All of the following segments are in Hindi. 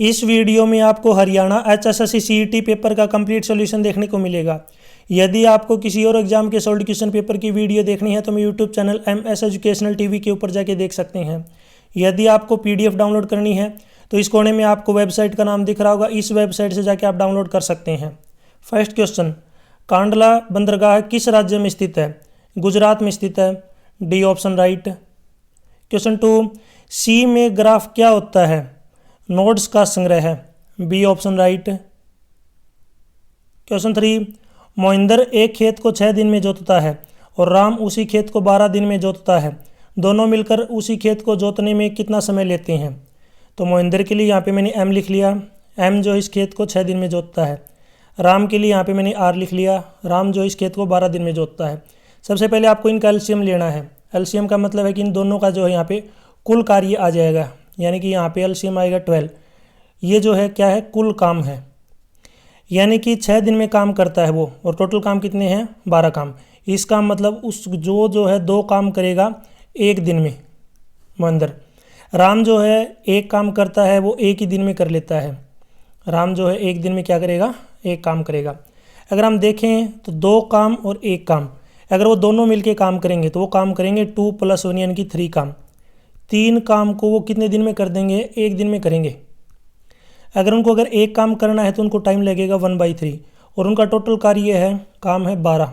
इस वीडियो में आपको हरियाणा HSSC CET पेपर का कंप्लीट सॉल्यूशन देखने को मिलेगा। यदि आपको किसी और एग्जाम के सॉल्व क्वेश्चन पेपर की वीडियो देखनी है तो मैं YouTube channel MS educational TV के ऊपर जाके देख सकते हैं। यदि आपको PDF डाउनलोड करनी है तो इस कोने में आपको वेबसाइट का नाम दिख रहा होगा, इस वेबसाइट से जाके आप डाउनलोड कर सकते हैं। फर्स्ट क्वेश्चन, कांडला बंदरगाह किस राज्य में स्थित है? गुजरात में स्थित है। D option right. Question 2, C में ग्राफ क्या होता है? नोड्स का संग्रह है। B option right. Question 3, Mohinder एक खेत को 6 दिन में जोतता है और राम उसी खेत को 12 दिन में जोतता है। दोनों मिलकर उसी खेत को जोतने में कितना समय लेते हैं? तो मोहिंदर के लिए यहाँ पे मैंने M लिख लिया, M जो इस खेत को 6 दिन में जोतता है। राम के लिए यहाँ पे मैंने R लिख लिया, राम जो इस खेत को 12 दिन में जोतता है। सबसे पहले आपको इनका एलसीएम लेना है। एलसीएम का मतलब है कि इन दोनों का जो है यहाँ पे कुल कार्य आ जाएगा, यानी कि यहाँ पे एलसीएम आएगा 12। ये जो है क्या है? कुल काम है, यानी कि 6 दिन में काम करता है वो, और टोटल काम कितने हैं? 12 काम। इसका मतलब उस जो है 2 काम करेगा 1 दिन में मोहिंदर। राम जो है एक काम करता है वो एक ही दिन में कर लेता है। राम जो है एक दिन में क्या करेगा? एक काम करेगा। अगर हम देखें तो 2 काम और 1 काम, अगर वो दोनों मिलके काम करेंगे तो वो काम करेंगे 2 + 1 यानी कि 3 काम। 3 काम को वो कितने दिन में कर देंगे? 1 दिन में करेंगे। अगर उनको अगर 1 काम करना है तो उनको टाइम लगेगा 1/3, और उनका टोटल कार्य है काम है 12।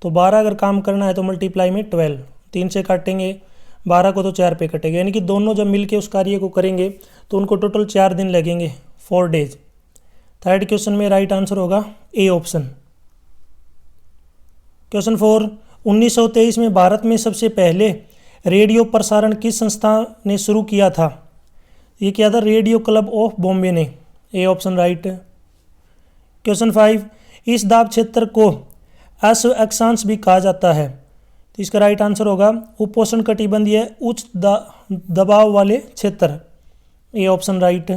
तो 12 अगर काम करना है तो मल्टीप्लाई में 12, 3 से काटेंगे 12 को तो 4 पे कटेगा, यानी कि दोनों जब मिलके उस कार्य को करेंगे तो उनको टोटल 4 दिन लगेंगे, 4 डेज। थर्ड क्वेश्चन में राइट आंसर होगा ए ऑप्शन। क्वेश्चन 4, 1923 में भारत में सबसे पहले रेडियो प्रसारण किस संस्था ने शुरू किया था? ये क्या था? रेडियो क्लब ऑफ बॉम्बे ने। ए ऑप्शन राइट। क्वेश्चन 5, इस दाब क्षेत्र को अश्व अक्षांश भी कहा जाता है, तो इसका राइट आंसर होगा उपोष्ण कटिबंधीय उच्च दबाव वाले क्षेत्र। ए ऑप्शन राइट।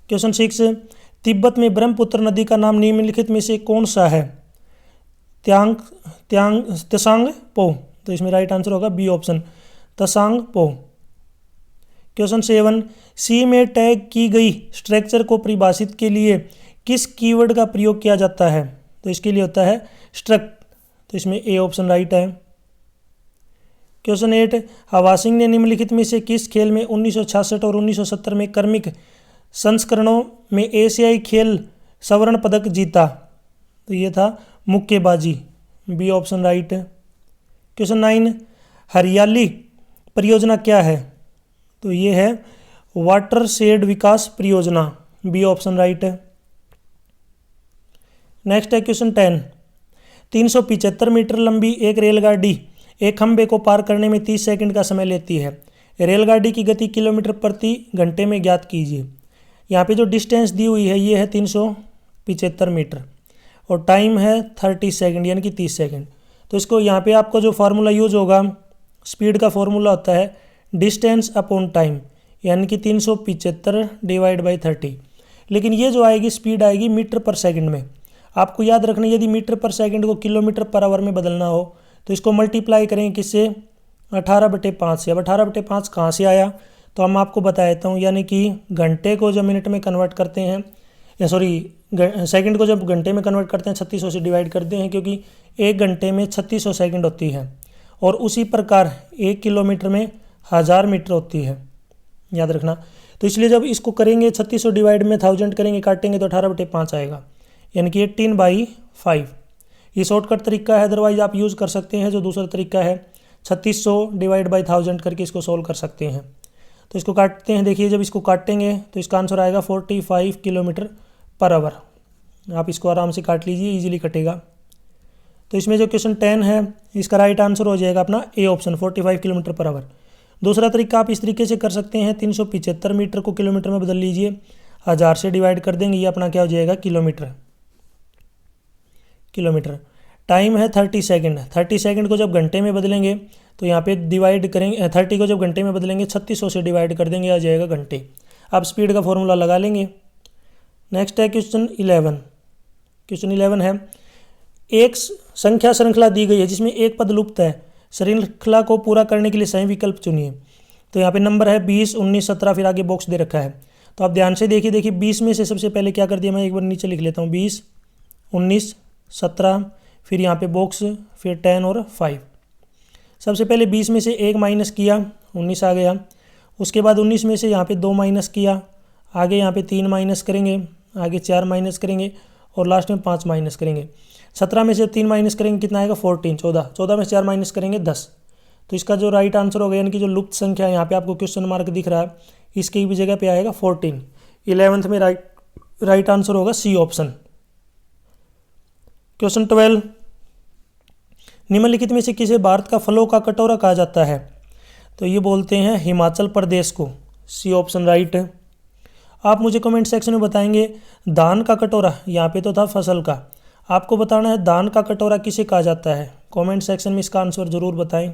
क्वेश्चन 6, तिब्बत में ब्रह्मपुत्र नदी का नाम निम्नलिखित में से कौन सा है? त्सांग पो, तो इसमें राइट आंसर होगा बी ऑप्शन, त्सांग पो। क्वेश्चन 7, सी में टैग की गई स्ट्रक्चर को परिभाषित के लिए किस कीवर्ड का प्रयोग किया जाता है? तो इसके लिए होता है स्ट्रक्ट, तो इसमें ए ऑप्शन राइट है। क्वेश्चन 8, हवा सिंह ने निम्नलिखित में से किस खेल में 1966 और 1970 में क्रमिक संस्करणों में एशियाई खेल स्वर्ण पदक जीता? तो ये था मुक्केबाजी। B option right. क्वेश्चन 9, हरियाली परियोजना क्या है? तो ये है वाटर शेड विकास परियोजना। बी ऑप्शन राइट है। नेक्स्ट है क्वेश्चन 10, 375 मीटर लंबी एक रेलगाड़ी एक खंभे को पार करने में 30 सेकंड का समय लेती है। रेलगाड़ी की गति किलोमीटर प्रति घंटे में ज्ञात कीजिए। यहाँ पे जो डिस्टेंस दी हुई है ये है 375 मीटर और टाइम है 30 सेकंड यानी कि 30 सेकंड। तो इसको यहाँ पे आपको जो फार्मूला यूज होगा, स्पीड का फार्मूला होता है डिस्टेंस अपॉन टाइम, यानी कि 375 / 30। लेकिन ये जो आएगी स्पीड आएगी मीटर पर सेकंड में। आपको याद रखना, यदि मीटर पर सेकंड को किलोमीटर पर आवर में बदलना हो तो इसको मल्टीप्लाई करेंगे किससे? 18/5 से। अब 18/5 कहाँ से आया? तो हम आपको बता देता हूँ, यानी कि घंटे को जब मिनट में कन्वर्ट करते हैं, या सॉरी सेकंड को जब घंटे में कन्वर्ट करते हैं 3600 से डिवाइड करते हैं, क्योंकि 1 घंटे में 3600 सेकंड होती है, और उसी प्रकार 1 किलोमीटर में 1000 मीटर होती है, याद रखना। तो इसलिए जब इसको करेंगे 3600 डिवाइड में 1000 करेंगे, काटेंगे तो 18/5 आएगा, यानी कि 18/5। ये शॉर्टकट तरीका है, अदरवाइज आप यूज़ कर सकते हैं जो दूसरा तरीका है 3600 डिवाइड बाई 1000 करके इसको सोल्व कर सकते हैं। तो इसको काटते हैं, देखिए जब इसको काटेंगे तो इसका आंसर आएगा 45 किलोमीटर पर आवर। आप इसको आराम से काट लीजिए, इजीली कटेगा। तो इसमें जो क्वेश्चन 10 है इसका राइट आंसर हो जाएगा अपना A option, 45 kilometre per hour. दूसरा तरीका आप इस तरीके से कर सकते हैं, 375 मीटर को किलोमीटर में बदल लीजिए, 1000 से डिवाइड कर देंगे, ये अपना क्या हो जाएगा? किलोमीटर। टाइम है 30 सेकंड। 30 सेकंड को जब घंटे में बदलेंगे तो यहाँ पे डिवाइड करेंगे, 30 को जब घंटे में बदलेंगे 3600 से डिवाइड कर देंगे, आ जाएगा घंटे। अब स्पीड का फॉर्मूला लगा लेंगे। नेक्स्ट है क्वेश्चन 11। क्वेश्चन 11 है, एक संख्या श्रृंखला दी गई है जिसमें एक पद लुप्त है, श्रृंखला को पूरा करने के लिए सही विकल्प चुनिए। तो यहाँ पे नंबर है 20, 19, 17, फिर आगे बॉक्स दे रखा है। तो आप ध्यान से देखिए, 20 में से सबसे पहले क्या कर दिया, मैं एक बार नीचे लिख लेता हूँ, 20, 19, 17, फिर यहाँ पे बॉक्स, फिर 10 और 5। सबसे पहले 20 में से 1 माइनस किया, 19 आ गया। उसके बाद 19 में से यहाँ पे 2 माइनस किया, आगे यहाँ पे 3 माइनस करेंगे, आगे 4 माइनस करेंगे और लास्ट में 5 माइनस करेंगे। 17 में से 3 माइनस करेंगे, कितना आएगा 14, 14 में से 4 माइनस करेंगे 10। तो इसका जो राइट आंसर होगा, यानी कि जो लुप्त संख्या है, यहाँ पे आपको क्वेश्चन मार्क दिख रहा है, इसकी भी जगह पे आएगा 14। 11th में राइट आंसर होगा सी ऑप्शन। क्वेश्चन 12, निम्नलिखित में से किसे भारत का फलों का कटोरा कहा जाता है? तो ये बोलते हैं हिमाचल प्रदेश को, सी ऑप्शन राइट है। आप मुझे कमेंट सेक्शन में बताएंगे धान का कटोरा, यहाँ पे तो था फसल का, आपको बताना है धान का कटोरा किसे कहा जाता है। कमेंट सेक्शन में इसका आंसर जरूर बताएं।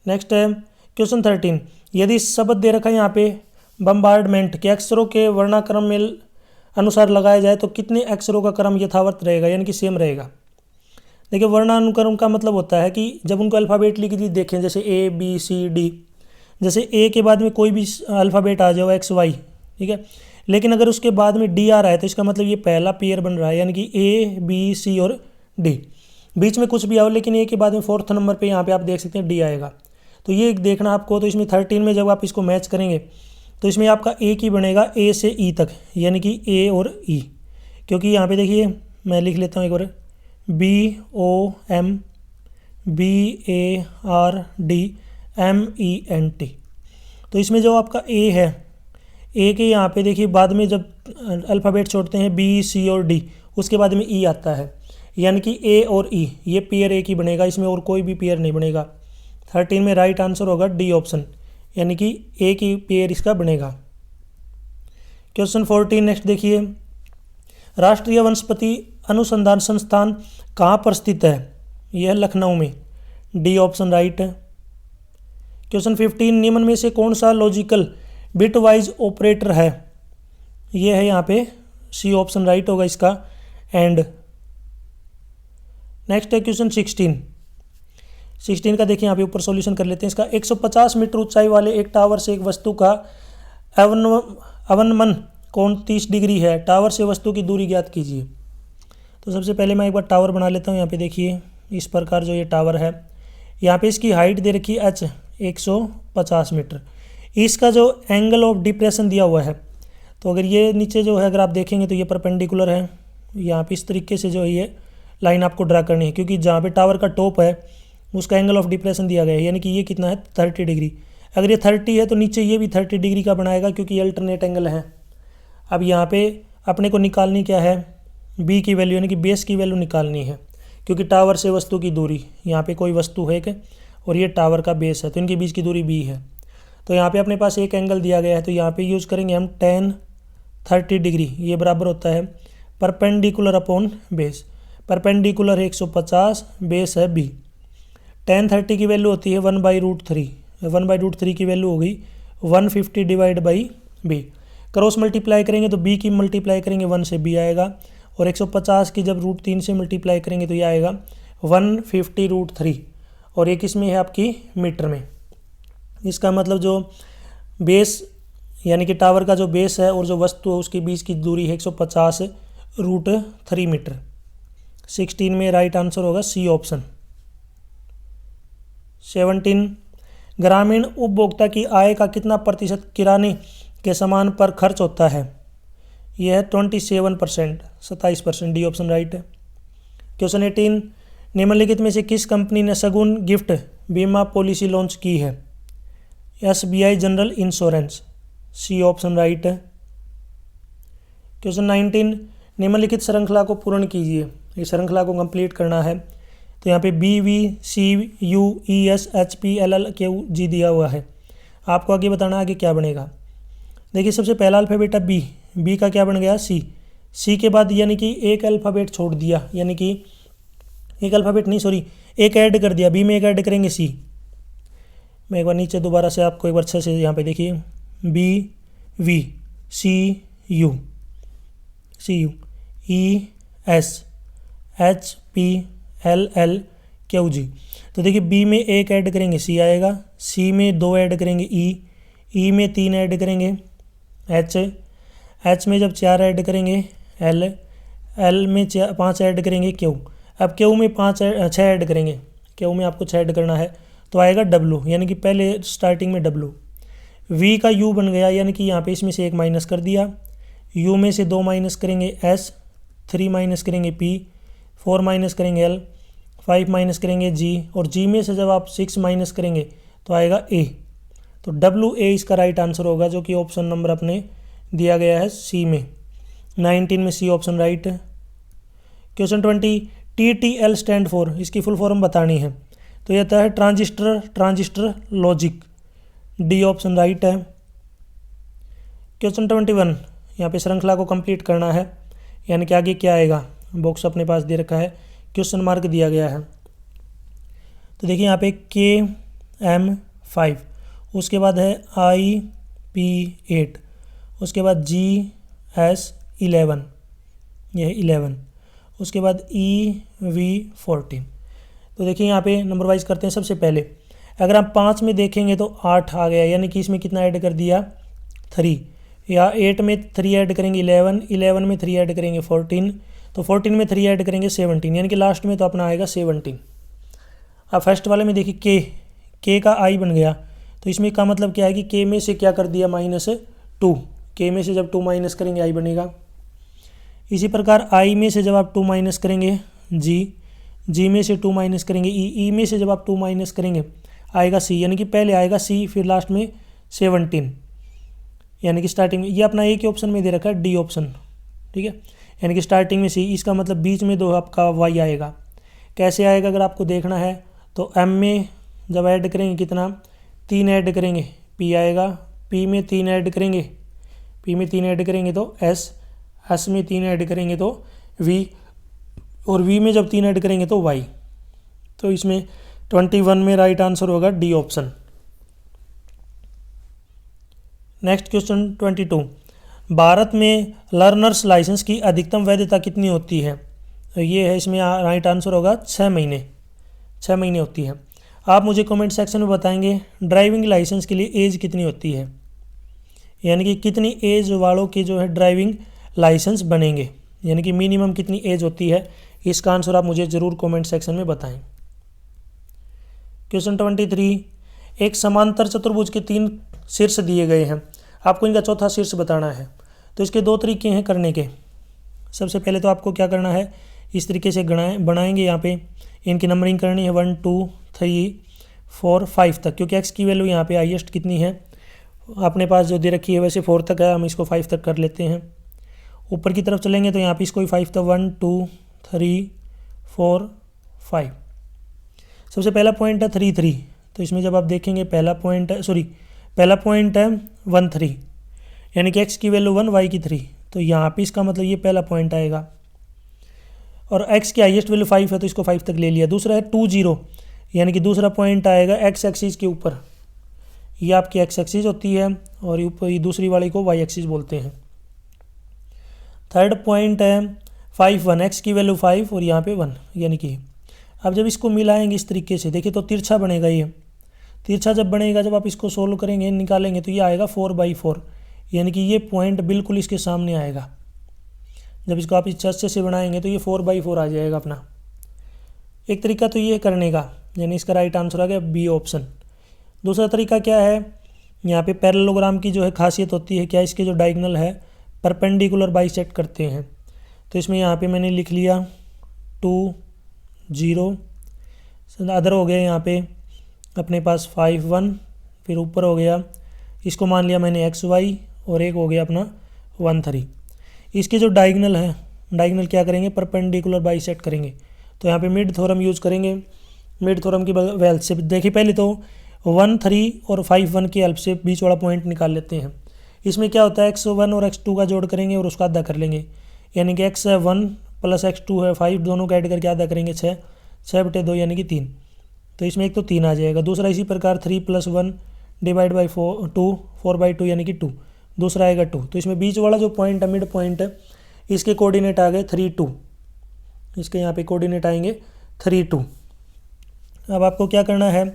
नेक्स्ट है क्वेश्चन 13, यदि शब्द दे रखा है यहाँ पे बम्बार्डमेंट के अक्षरों के वर्णाक्रम में अनुसार लगाया जाए तो कितने अक्षरों का क्रम यथावत रहेगा, यानी कि सेम रहेगा। देखिए वर्णानुक्रम का मतलब होता है कि जब उनको अल्फ़ाबेटली देखें, जैसे ए बी सी डी, जैसे ए के बाद में कोई भी अल्फ़ाबेट आ जाओ एक्स वाई, ठीक है, लेकिन अगर उसके बाद में डी आ रहा है तो इसका मतलब ये पहला पेयर बन रहा है, यानी कि ए बी सी और डी। बीच में कुछ भी आओ लेकिन ए के बाद में 4th नंबर पे यहाँ पे आप देख सकते हैं डी आएगा। तो ये देखना आपको। तो इसमें 13 में जब आप इसको मैच करेंगे तो इसमें आपका एक ही बनेगा ए से ई तक, यानी कि ए और ई, क्योंकि यहाँ पे देखिए मैं लिख लेता हूँ एक बार, BOMBARDMENT। तो इसमें जो आपका ए है, ए के यहाँ पे देखिए बाद में जब अल्फ़ाबेट छोड़ते हैं बी सी और डी, उसके बाद में ई आता है, यानी कि ए और ई, ये पेयर एक ही बनेगा, इसमें और कोई भी पेयर नहीं बनेगा। 13 में राइट आंसर होगा डी ऑप्शन, यानी कि एक ही पेयर इसका बनेगा। क्वेश्चन 14 नेक्स्ट देखिए, राष्ट्रीय वनस्पति अनुसंधान संस्थान कहाँ पर स्थित है? यह लखनऊ में, डी ऑप्शन राइट है। क्वेश्चन 15, निम्न में से कौन सा लॉजिकल बिट वाइज ऑपरेटर है? यह है यहाँ पे सी ऑप्शन राइट होगा इसका, एंड। नेक्स्ट है क्वेश्चन 16 का देखिए यहाँ पे ऊपर सॉल्यूशन कर लेते हैं इसका। 150 मीटर ऊंचाई वाले एक टावर से एक वस्तु का अवनमन कोण 30 डिग्री है, टावर से वस्तु की दूरी ज्ञात कीजिए। तो सबसे पहले मैं एक बार टावर बना लेता हूँ। यहाँ पे देखिए इस प्रकार जो ये टावर है, यहाँ पे इसकी हाइट दे रखी है h 150 मीटर। इसका जो एंगल ऑफ डिप्रेशन दिया हुआ है, तो अगर ये नीचे जो है अगर आप देखेंगे तो ये परपेंडिकुलर है। यहाँ पे इस तरीके से जो है ये लाइन आपको ड्रा करनी है, क्योंकि जहाँ पे टावर का टॉप है उसका एंगल ऑफ डिप्रेशन दिया गया है, यानी कि ये कितना है 30 डिग्री। अगर ये 30 है तो नीचे ये भी 30 डिग्री का बनाएगा, क्योंकि ये अल्टरनेट एंगल है। अब यहाँ पे अपने को निकालनी क्या है, बी की वैल्यू, यानी कि बेस की वैल्यू निकालनी है, क्योंकि टावर से वस्तु की दूरी, यहाँ पे कोई वस्तु है क्या और ये टावर का बेस है, तो इनके बीच की दूरी बी है। तो यहाँ पे अपने पास एक एंगल दिया गया है, तो यहाँ पे यूज़ करेंगे हम tan 30 डिग्री, ये बराबर होता है परपेंडिकुलर अपॉन बेस। परपेंडिकुलर है 150, बेस है बी। tan 30 की वैल्यू होती है 1/√3, 1/√3 की वैल्यू होगी 150 divide by B. Cross multiply करेंगे तो बी की मल्टीप्लाई करेंगे 1 से बी आएगा, और 150 की जब √3 से मल्टीप्लाई करेंगे तो ये आएगा 150√3, और एक इसमें है आपकी मीटर में। इसका मतलब जो बेस यानी कि टावर का जो बेस है और जो वस्तु है उसके बीच की दूरी है 150√3 मीटर। 16 में राइट आंसर होगा सी ऑप्शन। 17, ग्रामीण उपभोक्ता की आय का कितना प्रतिशत किराने के सामान पर खर्च होता है? यह है 27%, 27%, डी ऑप्शन राइट है। क्वेश्चन 18, निम्नलिखित में से किस कंपनी ने सगुन गिफ्ट बीमा पॉलिसी लॉन्च की है? SBI general insurance, C option right है। क्वेश्चन 19, निम्नलिखित श्रृंखला को पूर्ण कीजिए। ये श्रृंखला को कंप्लीट करना है, तो यहाँ पे BVCUESHPLLQG दिया हुआ है। आपको आगे बताना आगे क्या बनेगा। देखिए सबसे पहला अल्फ़ाबेट है बी का क्या बन गया सी के बाद यानी कि एक अल्फ़ाबेट छोड़ दिया, यानी कि एक अल्फ़ाबेट नहीं सॉरी एक ऐड कर दिया, बी में एक ऐड करेंगे सी। मैं एक बार नीचे दोबारा से आपको एक बार अच्छे से यहाँ पे देखिए BVCU ESHPLLQG। तो देखिए बी में एक ऐड करेंगे सी आएगा, सी में 2 ऐड करेंगे ई ई में 3 ऐड करेंगे एच में जब 4 ऐड करेंगे एल में 5 ऐड करेंगे क्यू। अब क्यू में 6 ऐड करेंगे, क्यू में आपको 6 ऐड करना है तो आएगा डब्लू, यानी कि पहले स्टार्टिंग में डब्लू। वी का यू बन गया, यानी कि यहाँ पे इसमें से 1 माइनस कर दिया। यू में से 2 माइनस करेंगे एस, 3 माइनस करेंगे पी, 4 माइनस करेंगे एल, 5 माइनस करेंगे जी, और जी में से जब आप 6 माइनस करेंगे तो आएगा ए। तो डब्लू ए इसका राइट आंसर होगा, जो कि ऑप्शन नंबर अपने दिया गया है सी में। 19 में सी ऑप्शन राइट है। क्वेश्चन 20, TTL स्टैंड फॉर, इसकी फुल फॉर्म बतानी है। तो यह था है transistor logic, D option right है। क्वेश्चन 21, यहाँ पे श्रृंखला को कंप्लीट करना है, यानी कि आगे क्या आएगा, बॉक्स अपने पास दे रखा है, क्वेश्चन मार्क दिया गया है। तो देखिए यहाँ पे KM5, उसके बाद है IP8, उसके बाद GS11, यह 11, उसके बाद EV14। तो देखिए यहाँ पे नंबर वाइज करते हैं। सबसे पहले अगर आप 5 में देखेंगे तो 8 आ गया, यानी कि इसमें कितना ऐड कर दिया 3, या 8 में 3 ऐड करेंगे 11, 11 में 3 ऐड करेंगे 14, तो 14 में 3 ऐड करेंगे 17, यानी कि लास्ट में तो अपना आएगा 17। अब फर्स्ट वाले में देखिए के का आई बन गया, तो इसमें का मतलब क्या है कि के में से क्या कर दिया -2, के में से जब 2 माइनस करेंगे आई बनेगा। इसी प्रकार आई में से जब आप 2 माइनस करेंगे जी में से 2 माइनस करेंगे ई में से जब आप 2 माइनस करेंगे आएगा सी, यानी कि पहले आएगा सी फिर लास्ट में 17, यानी कि स्टार्टिंग में। ये अपना एक ही ऑप्शन में दे रखा है डी ऑप्शन, ठीक है, यानी कि स्टार्टिंग में सी, इसका मतलब बीच में 2 आपका वाई आएगा। कैसे आएगा अगर आपको देखना है तो एम में जब ऐड करेंगे कितना 3 ऐड करेंगे पी आएगा, पी में 3 ऐड करेंगे तो एस में 3 ऐड करेंगे तो वी, और वी में जब 3 ऐड करेंगे तो वाई। तो इसमें 21 में राइट आंसर होगा D option. Next question 22, Bharat में लर्नर्स लाइसेंस की अधिकतम वैधता कितनी होती है? तो ये है, इसमें राइट आंसर होगा 6 महीने होती है। आप मुझे कमेंट सेक्शन में बताएंगे ड्राइविंग लाइसेंस के लिए एज कितनी होती है, यानी कि कितनी एज वालों के जो है ड्राइविंग लाइसेंस बनेंगे, यानी कि मिनिमम कितनी एज होती है। इसका आंसर आप मुझे ज़रूर कमेंट सेक्शन में बताएं। क्वेश्चन 23, एक समांतर चतुर्भुज के 3 शीर्ष दिए गए हैं, आपको इनका चौथा शीर्ष बताना है। तो इसके 2 तरीके हैं करने के। सबसे पहले तो आपको क्या करना है, इस तरीके से बनाएंगे, यहाँ पे इनकी नंबरिंग करनी है 1 2 3 4 5 तक, क्योंकि x की वैल्यू यहाँ पे हाईएस्ट कितनी है अपने पास जो दे रखी है वैसे 4 तक है, हम इसको 5 तक कर लेते हैं। ऊपर की तरफ चलेंगे तो यहाँ पे इसको 5 तक 1 2 3 4 5। सबसे पहला पॉइंट है 3 3, तो इसमें जब आप देखेंगे पहला पॉइंट है 1 3, यानी कि x की वैल्यू 1 y की 3, तो यहाँ पे इसका मतलब ये पहला पॉइंट आएगा। और x की हाईएस्ट वैल्यू 5 है तो इसको 5 तक ले लिया। दूसरा है 2 0, यानी कि दूसरा पॉइंट आएगा x एक्सिस के ऊपर, ये आपकी x एक्सिस होती है और ऊपर दूसरी वाली को y एक्सिस बोलते हैं। थर्ड पॉइंट है 5 1, x की वैल्यू 5 और यहाँ पे 1, यानी कि अब जब इसको मिलाएंगे इस तरीके से देखिए तो तिरछा बनेगा। ये तिरछा जब बनेगा, जब आप इसको सोल्व करेंगे निकालेंगे तो ये आएगा 4/4, यानी कि ये पॉइंट बिल्कुल इसके सामने आएगा। जब इसको आप इस अच्छे से बनाएंगे तो ये 4/4 आ जाएगा अपना। एक तरीका तो ये करने का, यानी इसका राइट आंसर आ गया बी ऑप्शन। दूसरा तरीका क्या है, यहाँ पे पैरेललोग्राम की जो है खासियत होती है क्या, इसके जो डायगोनल है परपेंडिकुलर बाइसेक्ट करते हैं। तो इसमें यहाँ पे मैंने लिख लिया 2 0, अदर हो गया यहाँ पे अपने पास 5 1, फिर ऊपर हो गया इसको मान लिया मैंने XY, और एक हो गया अपना 1 3। इसके जो डायगोनल है, डायगोनल क्या करेंगे परपेंडिकुलर बाइसेक्ट करेंगे। तो यहाँ पे मिड थ्योरम यूज़ करेंगे। मिड थ्योरम की हेल्प से देखिए पहले तो 1 3 और 5 1 की हेल्प से बीच वाला पॉइंट निकाल लेते हैं। इसमें क्या होता है x1 और x2 का जोड़ करेंगे और उसका आधा कर लेंगे, यानी कि x है 1 प्लस x2 है 5, दोनों का ऐड करके आधा करेंगे 6/2 यानी कि 3। तो इसमें एक तो 3 आ जाएगा। दूसरा इसी प्रकार 3 + 1 डिवाइड बाई 2 4/2 यानी कि 2, दूसरा आएगा 2। तो इसमें बीच वाला जो पॉइंट है मिड पॉइंट है, इसके कोऑर्डिनेट आ गए 3 2, इसके यहाँ पे कोऑर्डिनेट आएंगे 3 2। अब आपको क्या करना है,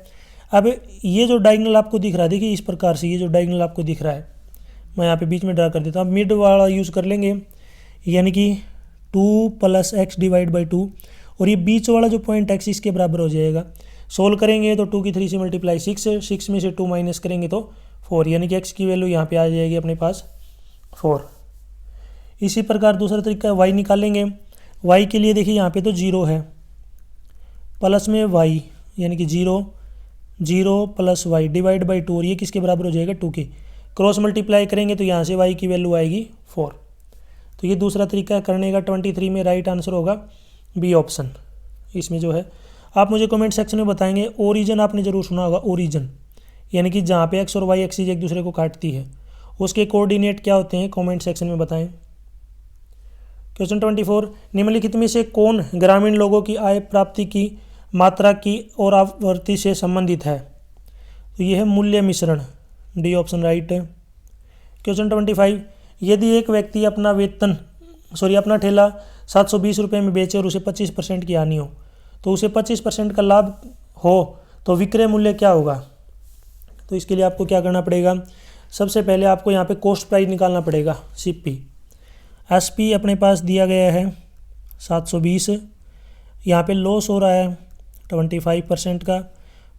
अब ये जो डायगोनल आपको दिख रहा है, देखिए इस प्रकार से ये जो डायगोनल आपको दिख रहा है, मैं यहाँ पे बीच में ड्रा कर देता हूँ। अब मिड वाला यूज़ कर लेंगे, यानी कि 2 + x डिवाइड बाई 2, और ये बीच वाला जो पॉइंट x इसके बराबर हो जाएगा। सोल्व करेंगे तो 2 की 3 से मल्टीप्लाई 6 में से 2 माइनस करेंगे तो 4, यानी कि x की वैल्यू यहाँ पे आ जाएगी अपने पास 4। इसी प्रकार दूसरा तरीका y निकालेंगे। y के लिए देखिए यहाँ पे तो 0 है, प्लस में y यानी कि 0 + y डिवाइड बाई 2, और ये किसके बराबर हो जाएगा 2 के। क्रॉस मल्टीप्लाई करेंगे तो यहाँ से y की वैल्यू आएगी 4। तो ये दूसरा तरीका करने का। 23 में राइट आंसर होगा बी ऑप्शन। इसमें जो है आप मुझे कमेंट सेक्शन में बताएंगे। ओरिजिन आपने ज़रूर सुना होगा, ओरिजिन यानी कि जहाँ पे x और y एक्सिस एक दूसरे को काटती है, उसके कोऑर्डिनेट क्या होते हैं, कमेंट सेक्शन में बताएं। क्वेश्चन 24, निम्नलिखित में से कौन ग्रामीण लोगों की आय प्राप्ति की मात्रा की और आवृत्ति से संबंधित है? तो यह है मूल्य मिश्रण, डी ऑप्शन राइट। क्वेश्चन 25, यदि एक व्यक्ति अपना ठेला 720 रुपये में बेचे और उसे 25% की हानि हो, तो उसे 25% का लाभ हो, तो विक्रय मूल्य क्या होगा? तो इसके लिए आपको क्या करना पड़ेगा, सबसे पहले आपको यहाँ पे कॉस्ट प्राइस निकालना पड़ेगा, सीपी। एसपी अपने पास दिया गया है 720, यहाँ पे लॉस हो रहा है 25% का।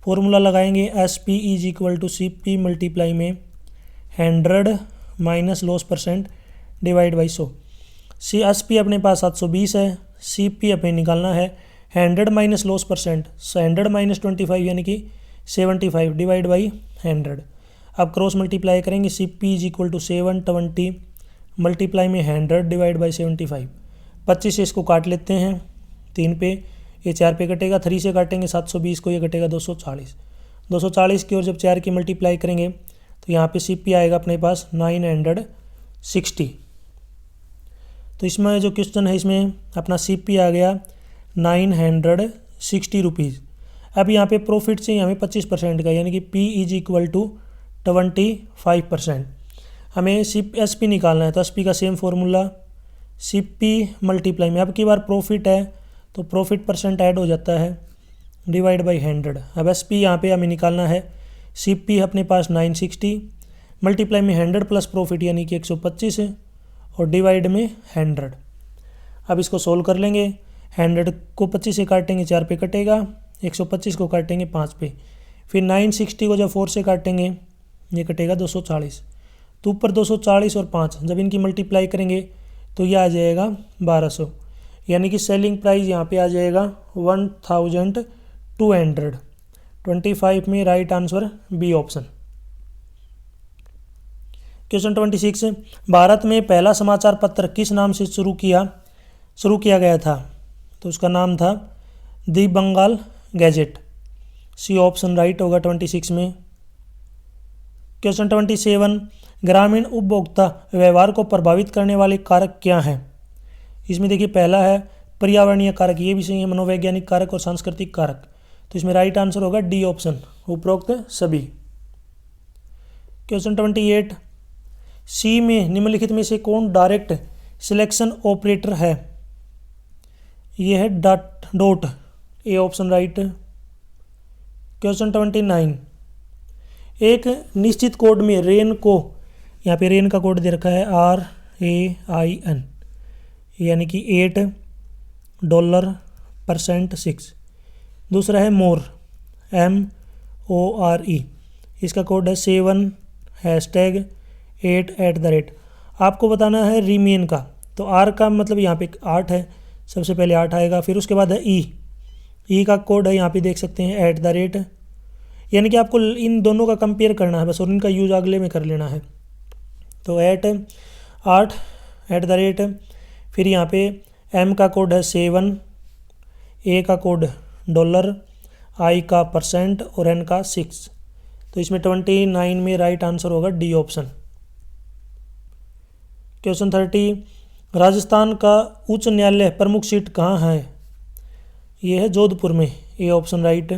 फॉर्मूला लगाएंगे, SP is equal to CP multiply में 100 minus loss % divide by 100। SP अपने पास 720 है, सीपी अपने निकालना है 100 माइनस लॉस %, 100 माइनस 25 यानी कि 75 डिवाइड बाई 100। अब क्रॉस मल्टीप्लाई करेंगे, CP is equal to 720 multiply में 100 डिवाइड बाई 75। 25 से इसको काट लेते हैं, 3 पे, ये 4 पे कटेगा, 3 से काटेंगे 720 को, ये कटेगा 240। 240 की और जब 4 की मल्टीप्लाई करेंगे तो यहाँ पे सीपी आएगा अपने पास 960। तो इसमें जो क्वेश्चन है इसमें अपना सीपी आ गया 960 रुपीज़। अब यहाँ पे प्रॉफिट से हमें 25% का, यानी कि P इज इक्वल टू 25%। हमें एस पी निकालना है, तो एस पी का सेम फॉर्मूला, सीपी मल्टीप्लाई में, अब की बार प्रॉफिट है तो प्रॉफिट % ऐड हो जाता है, डिवाइड बाई 100। अब एस पी यहाँ पे हमें निकालना है, सीपी अपने पास 960 मल्टीप्लाई में 100 प्लस प्रॉफिट यानी कि 125 और डिवाइड में 100। अब इसको सोल्व कर लेंगे, 100 को 25 से काटेंगे 4 पे कटेगा, 125 को काटेंगे 5 पे, फिर 960 को जब 4 से काटेंगे ये कटेगा 240। तो ऊपर 240 और 5 जब इनकी मल्टीप्लाई करेंगे तो ये आ जाएगा 1200, यानी कि सेलिंग प्राइस यहाँ पे आ जाएगा 1200। 25 में right answer B option. Question 26, Bharat में पहला समाचार पत्र किस नाम से शुरू किया गया था? तो उसका नाम था the Bengal gazette, C option right होगा 26 में। क्वेश्चन 27, ग्रामीण उपभोक्ता व्यवहार को प्रभावित करने वाले कारक क्या हैं? इसमें देखिए पहला है पर्यावरणीय कारक, ये भी सही है, मनोवैज्ञानिक कारक और सांस्कृतिक कारक। तो इसमें राइट आंसर होगा डी ऑप्शन, उपरोक्त सभी। क्वेश्चन 28, सी में निम्नलिखित में से कौन डायरेक्ट सिलेक्शन ऑपरेटर है? यह है डॉट, ए ऑप्शन राइट। क्वेश्चन 29, एक निश्चित कोड में रेन को, यहाँ पे रेन का कोड दे रखा है RAIN, यानी कि $8%6। दूसरा है मोर, MORE, इसका कोड है 7#8@। आपको बताना है रिमेन का, तो R का मतलब यहाँ पे 8 है, सबसे पहले 8 आएगा, फिर उसके बाद है E का कोड है यहाँ पे देख सकते हैं @ यानी कि आपको इन दोनों का कंपेयर करना है बस, और इनका यूज अगले में कर लेना है। तो 8 फिर यहाँ पे M का कोड है 7, A का कोड $, I का % और N का 6। तो इसमें 29 में राइट आंसर होगा डी ऑप्शन। क्वेश्चन 30, राजस्थान का उच्च न्यायालय प्रमुख सीट कहाँ है? ये है जोधपुर में, ए ऑप्शन राइट।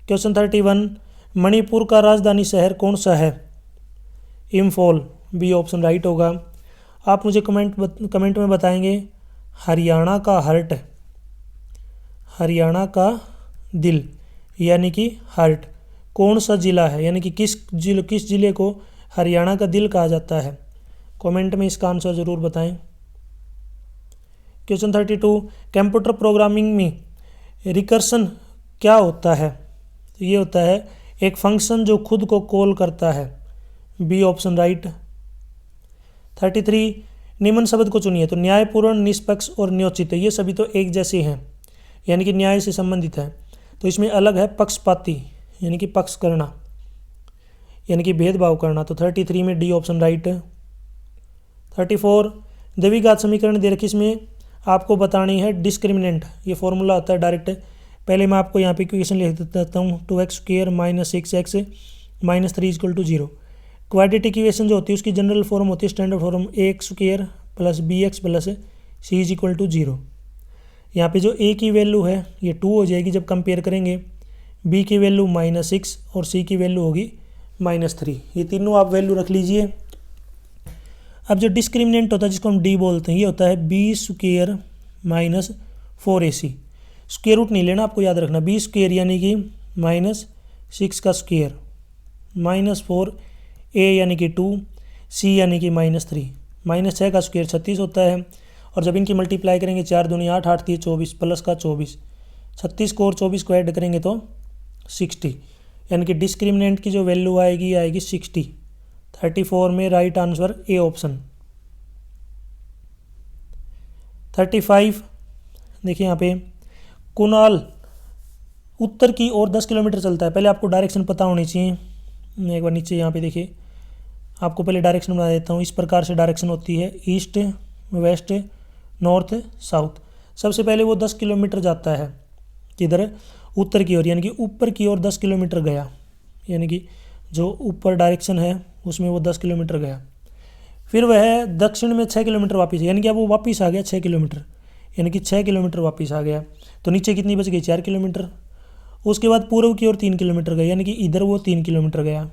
क्वेश्चन 31, मणिपुर का राजधानी शहर कौन सा है? इम्फॉल, बी ऑप्शन राइट होगा। आप मुझे कमेंट में बताएंगे हरियाणा का हार्ट, हरियाणा का दिल यानी कि हार्ट कौन सा जिला है, यानी कि किस जिले को हरियाणा का दिल कहा जाता है। कमेंट में इसका आंसर ज़रूर बताएं। क्वेश्चन 32, कंप्यूटर प्रोग्रामिंग में रिकर्सन क्या होता है। तो ये होता है एक फंक्शन जो खुद को कॉल करता है। B option right. 33, निम्न शब्द को चुनिए। तो न्यायपूर्ण, निष्पक्ष और न्योचित, ये सभी तो एक जैसे हैं, यानी कि न्याय से संबंधित है। तो इसमें अलग है पक्षपाती, यानी कि पक्ष करना, यानी कि भेदभाव करना। तो 33 में डी ऑप्शन राइट। 34, द्विघात समीकरण दे रखी, इसमें आपको बतानी है डिस्क्रिमिनेंट। ये फॉर्मूला होता है डायरेक्ट। पहले मैं आपको यहाँ पे इक्वेशन लिख देता हूँ, 2x² - 6x - 3 = 0। क्वाड्रेटिक इक्वेशन जो होती है उसकी जनरल फॉर्म होती है, standard form ax² + bx + c = 0। यहाँ पे जो a की वैल्यू है ये 2 हो जाएगी जब कंपेयर करेंगे, b की वैल्यू -6 और c की वैल्यू होगी -3। ये तीनों आप वैल्यू रख लीजिए। अब जो डिस्क्रिमिनेंट होता है जिसको हम d बोलते हैं, ये होता है b² - 4ac। स्क्वायर रूट नहीं लेना, आपको याद रखना, b² यानी कि -6 का स्क्वायर, -4a यानी कि 2, c यानी कि -3, -6 का स्क्वायर 36 होता है। और जब इनकी मल्टीप्लाई करेंगे 4 दूनी 8, 8 3 24 प्लस का 24, 36 को और 24 को ऐड करेंगे तो 60, यानी कि डिस्क्रिमिनेंट की जो वैल्यू आएगी 60। 34 में राइट आंसर ए ऑप्शन। 35 देखिए यहाँ पे, कुणाल उत्तर की ओर 10 किलोमीटर चलता है। पहले आपको डायरेक्शन पता होनी चाहिए। मैं एक बार नीचे यहाँ पे देखिए, आपको पहले डायरेक्शन बता देता हूँ। इस प्रकार से डायरेक्शन होती है, ईस्ट, वेस्ट, नॉर्थ, साउथ। सबसे पहले वो 10 किलोमीटर जाता है किधर, उत्तर की ओर, यानी कि ऊपर की ओर 10 किलोमीटर गया, यानी कि जो ऊपर डायरेक्शन है उसमें वो 10 किलोमीटर गया। फिर वह दक्षिण में 6 किलोमीटर वापस, यानी कि अब वो वापस आ गया 6 किलोमीटर, यानी कि 6 किलोमीटर वापस आ गया। तो नीचे कितनी बच गई, 4 किलोमीटर। उसके बाद पूर्व की ओर 3 किलोमीटर गया, यानी कि इधर वो 3 किलोमीटर गया।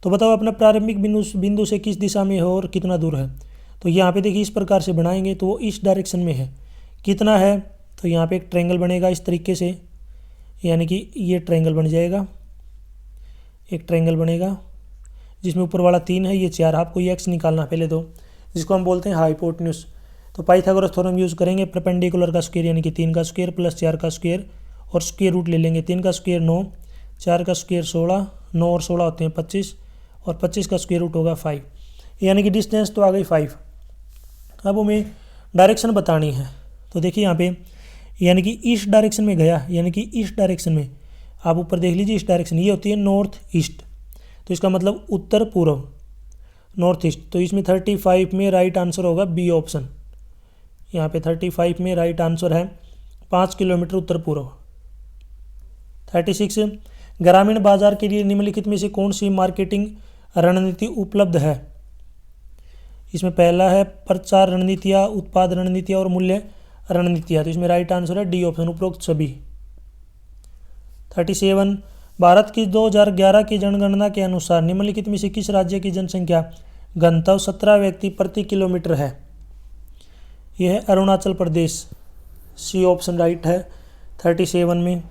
तो बताओ अपना प्रारंभिक बिंदु से किस दिशा में है और कितना दूर है। तो यहाँ पे देखिए इस प्रकार से बनाएंगे तो वो इस डायरेक्शन में है, कितना है। तो यहाँ पे एक ट्रायंगल बनेगा इस तरीके से, यानी कि ये ट्रायंगल बन जाएगा, एक ट्रायंगल बनेगा जिसमें ऊपर वाला 3 है, ये 4। आपको ये एक्स निकालना पहले तो, जिसको हम बोलते हैं हाइपोटेन्यूज। तो पाइथागोरस थ्योरम यूज़ करेंगे, परपेंडिकुलर का स्क्वायर यानी कि 3 का स्क्वायर प्लस 4 का स्क्वायर और स्क्वायर रूट ले लेंगे। 3 का स्क्वायर 9, 4 का स्क्वायर 16, 9 और 16 होते हैं 25 और 25 का स्क्वायर रूट होगा 5, यानी कि डिस्टेंस तो आ गई 5। अब हमें डायरेक्शन बतानी है। तो देखिए यहाँ पे, यानी कि इस डायरेक्शन में गया, यानी कि इस डायरेक्शन में, आप ऊपर देख लीजिए इस डायरेक्शन, ये होती है नॉर्थ ईस्ट। तो इसका मतलब उत्तर पूर्व, नॉर्थ ईस्ट। तो इसमें 35 में राइट आंसर होगा बी ऑप्शन। यहाँ पे 35 में राइट आंसर है 5 किलोमीटर उत्तर पूर्व। 36, ग्रामीण बाजार के लिए निम्नलिखित में से कौन सी मार्केटिंग रणनीति उपलब्ध है। इसमें पहला है प्रचार रणनीतियाँ, उत्पाद रणनीतियाँ और मूल्य रणनीतियाँ। तो इसमें राइट आंसर है डी ऑप्शन, उपरोक्त सभी। 37, भारत की 2011 की जनगणना के अनुसार निम्नलिखित में से किस राज्य की जनसंख्या घनत्व 17 व्यक्ति प्रति किलोमीटर है। यह है अरुणाचल प्रदेश, सी ऑप्शन राइट है 37 में।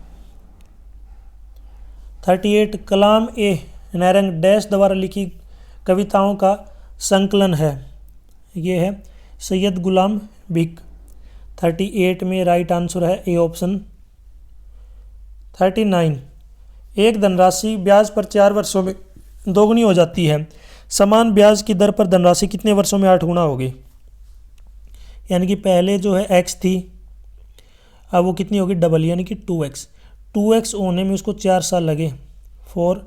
38, कलाम ए नायरंग डैश द्वारा लिखी कविताओं का संकलन है। ये है सैयद गुलाम बिक। 38 में राइट आंसर है ए ऑप्शन। 39, एक धनराशि ब्याज पर 4 वर्षों में दोगुनी हो जाती है, समान ब्याज की दर पर धनराशि कितने वर्षों में 8 गुना होगी। यानी कि पहले जो है x थी, अब वो कितनी होगी, डबल, यानी कि 2x। 2x होने में उसको 4 साल लगे, 4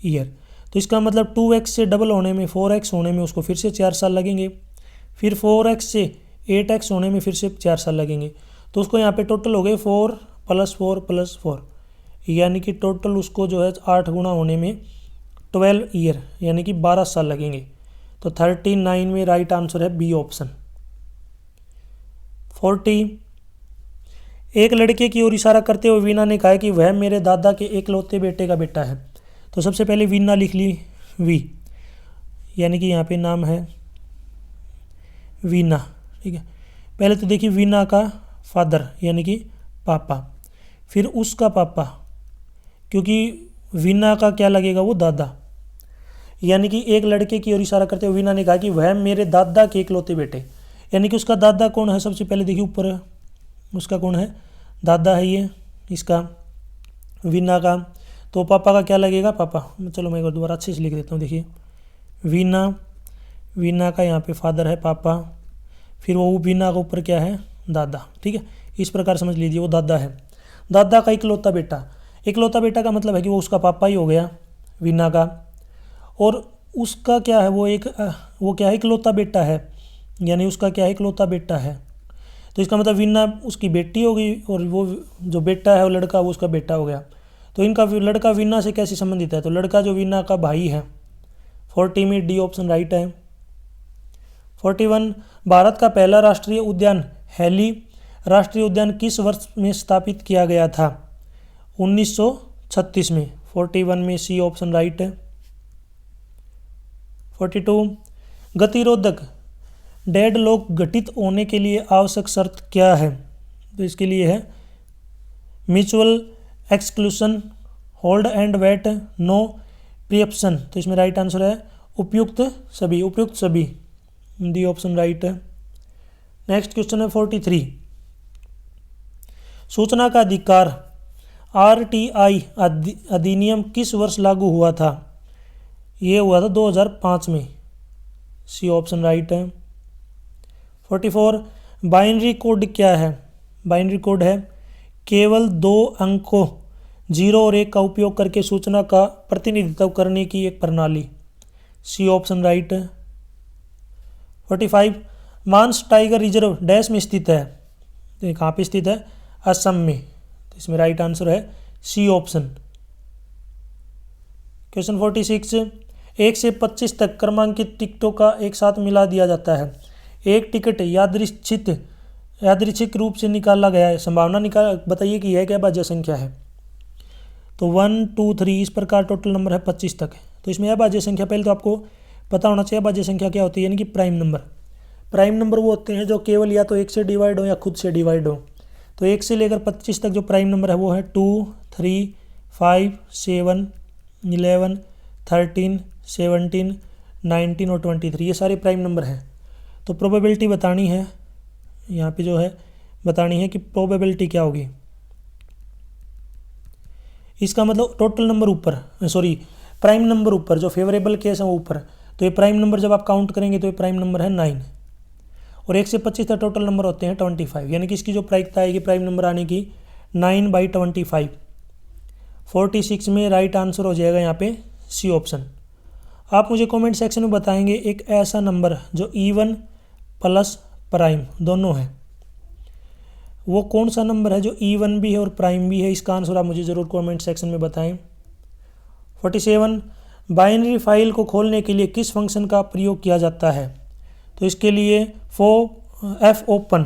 ईयर। तो इसका मतलब 2x से डबल होने में, 4x होने में उसको फिर से 4 साल लगेंगे। फिर 4x से 8x होने में फिर से 4 साल लगेंगे। तो उसको यहाँ पे टोटल हो गए 4 + 4 + 4, यानी कि टोटल उसको जो है 8 गुना होने में 12 ईयर, यानी कि 12 साल लगेंगे। तो 39 में राइट आंसर है बी ऑप्शन। 40, एक लड़के की ओर इशारा करते हुए वीना ने कहा कि वह मेरे दादा के एकलौते बेटे का बेटा है। तो सबसे पहले वीना लिख ली, वी, यानी कि यहाँ पे नाम है वीना, ठीक है। पहले तो देखिए वीना का फादर यानी कि पापा, फिर उसका पापा, क्योंकि वीना का क्या लगेगा, वो दादा। यानी कि एक लड़के की ओर इशारा करते हुए वीना ने कहा कि वह मेरे दादा के इकलौते बेटे, यानी कि उसका दादा कौन है, सबसे पहले देखिए ऊपर उसका कौन है, दादा है ये इसका वीना का। तो पापा का क्या लगेगा, पापा। चलो मैं एक बार दोबारा अच्छे से लिख देता हूँ। देखिए वीना, वीना का यहाँ पे फादर है पापा, फिर वो वीना का ऊपर क्या है, दादा। ठीक है, इस प्रकार समझ लीजिए वो दादा है। दादा का इकलौता बेटा, इकलौता बेटा का मतलब है कि वो उसका पापा ही हो गया वीना का। और उसका क्या है, वो क्या है, इकलौता बेटा है, यानी उसका क्या है, इकलौता बेटा है। तो इसका मतलब वीना उसकी बेटी हो गई और वो जो बेटा है वो लड़का, वो उसका बेटा हो गया। तो इनका लड़का वीना से कैसे संबंधित है, तो लड़का जो वीना का भाई है। 40 में डी ऑप्शन राइट है। 41 भारत का पहला राष्ट्रीय उद्यान हैली राष्ट्रीय उद्यान किस वर्ष में स्थापित किया गया था, 1936 में। 41 में सी ऑप्शन राइट है। 42 गतिरोधक डेडलॉक घटित होने के लिए आवश्यक शर्त क्या है, तो इसके लिए है mutual exclusion, hold and wait, no preemption. तो इसमें राइट आंसर है उपयुक्त सभी, उपयुक्त सभी, डी ऑप्शन राइट है। नेक्स्ट क्वेश्चन है 43 सूचना का अधिकार आरटीआई अधिनियम किस वर्ष लागू हुआ था, ये हुआ था 2005 में, सी ऑप्शन राइट है। 44 बाइनरी कोड क्या है, बाइनरी कोड है केवल 2 अंकों 0 और 1 का उपयोग करके सूचना का प्रतिनिधित्व करने की एक प्रणाली, सी ऑप्शन राइट है। 45 मानस टाइगर रिजर्व डैश में स्थित है, तो कहाँ पे स्थित है, असम में। तो इसमें राइट आंसर है सी ऑप्शन। क्वेश्चन 46 1 से 25 तक क्रमांकित टिकटों का एक साथ मिला दिया जाता है। एक टिकट यादृच्छिक रूप से निकाला गया है, संभावना बताइए कि यह क्या भाज्य संख्या है। तो 1 2 3 इस प्रकार टोटल नंबर है 25 तक। तो इसमें यह भाज्य संख्या, पहले तो आपको पता होना चाहिए भाज्य संख्या क्या होती है, यानी कि प्राइम नंबर। प्राइम नंबर वो होते हैं जो केवल या तो 1 से डिवाइड हो या खुद से डिवाइड हो। तो 1 से लेकर 25 तक जो प्राइम नंबर है वो है 2 3 5 7 11 13 17 19 और 23, ये सारे प्राइम नंबर हैं। तो प्रोबेबिलिटी बतानी है, यहाँ पे जो है बतानी है कि प्रोबेबिलिटी क्या होगी। इसका मतलब टोटल नंबर ऊपर, प्राइम नंबर ऊपर, जो फेवरेबल केस है वो ऊपर। तो ये प्राइम नंबर जब आप काउंट करेंगे तो ये प्राइम नंबर है 9, और 1 से 25 तक टोटल नंबर होते हैं 25, यानी कि इसकी जो प्रायिकता आएगी प्राइम नंबर आने की 9/25। 46 में राइट आंसर हो जाएगा यहाँ पे सी ऑप्शन। आप मुझे कमेंट सेक्शन में बताएंगे एक ऐसा नंबर जो इवन प्लस प्राइम दोनों है, वो कौन सा नंबर है जो इवन भी है और प्राइम भी है, इसका आंसर आप मुझे ज़रूर कमेंट सेक्शन में बताएं। 47 बाइनरी फाइल को खोलने के लिए किस फंक्शन का प्रयोग किया जाता है, तो इसके लिए एफ ओपन।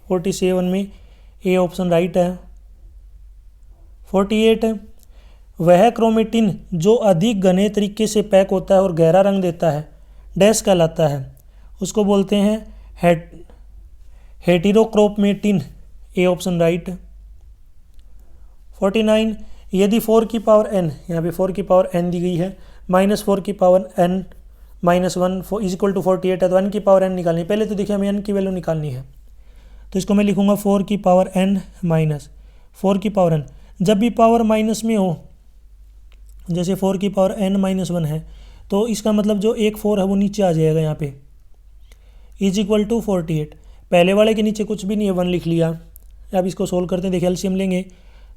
47 में ए ऑप्शन राइट है। 48 वह क्रोमेटिन जो अधिक घने तरीके से पैक होता है और गहरा रंग देता है डैश कहलाता है, उसको बोलते हैं हेटेरोक्रोमेटिन, ए ऑप्शन राइट। 49 यदि 4 की पावर n, यहाँ पे 4 की पावर n दी गई है, -4 की power n -1 is equal to 48 है, तो n की पावर n निकालनी है। पहले तो देखिए हमें n की वैल्यू निकालनी है, तो इसको मैं लिखूंगा 4 की पावर n माइनस 4 की पावर n। जब भी पावर माइनस में हो, जैसे 4 की पावर n-1 है, तो इसका मतलब जो एक 4 है वो नीचे आ जाएगा यहाँ पे, इज इक्वल टू 48। पहले वाले के नीचे कुछ भी नहीं है, 1 लिख लिया। अब इसको सोल्व करते हैं, देखिए एलसीएम लेंगे